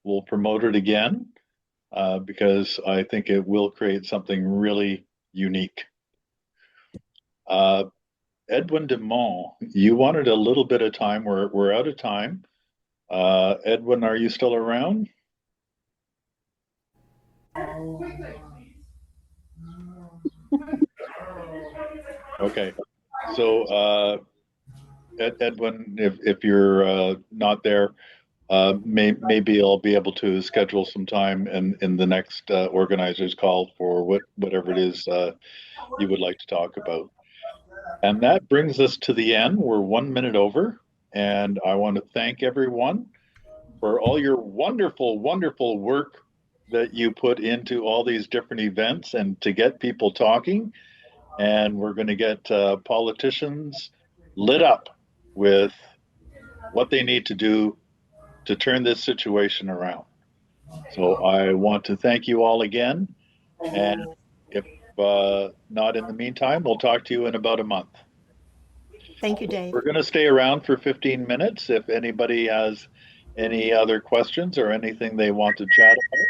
We'll promote it again because I think it will create something really unique. Edwin Demont, you wanted a little bit of time. We're out of time. Edwin, are you still around? Okay, so Edwin, if you're not there, maybe I'll be able to schedule some time in the next organizers call for whatever it is you would like to talk about. And that brings us to the end. We're 1 minute over, and I want to thank everyone for all your wonderful, wonderful work that you put into all these different events and to get people talking. And we're going to get politicians lit up with what they need to do to turn this situation around. So I want to thank you all again. And if not in the meantime, we'll talk to you in about a month. Thank you, Dave. We're going to stay around for 15 minutes. If anybody has any other questions or anything they want to chat about,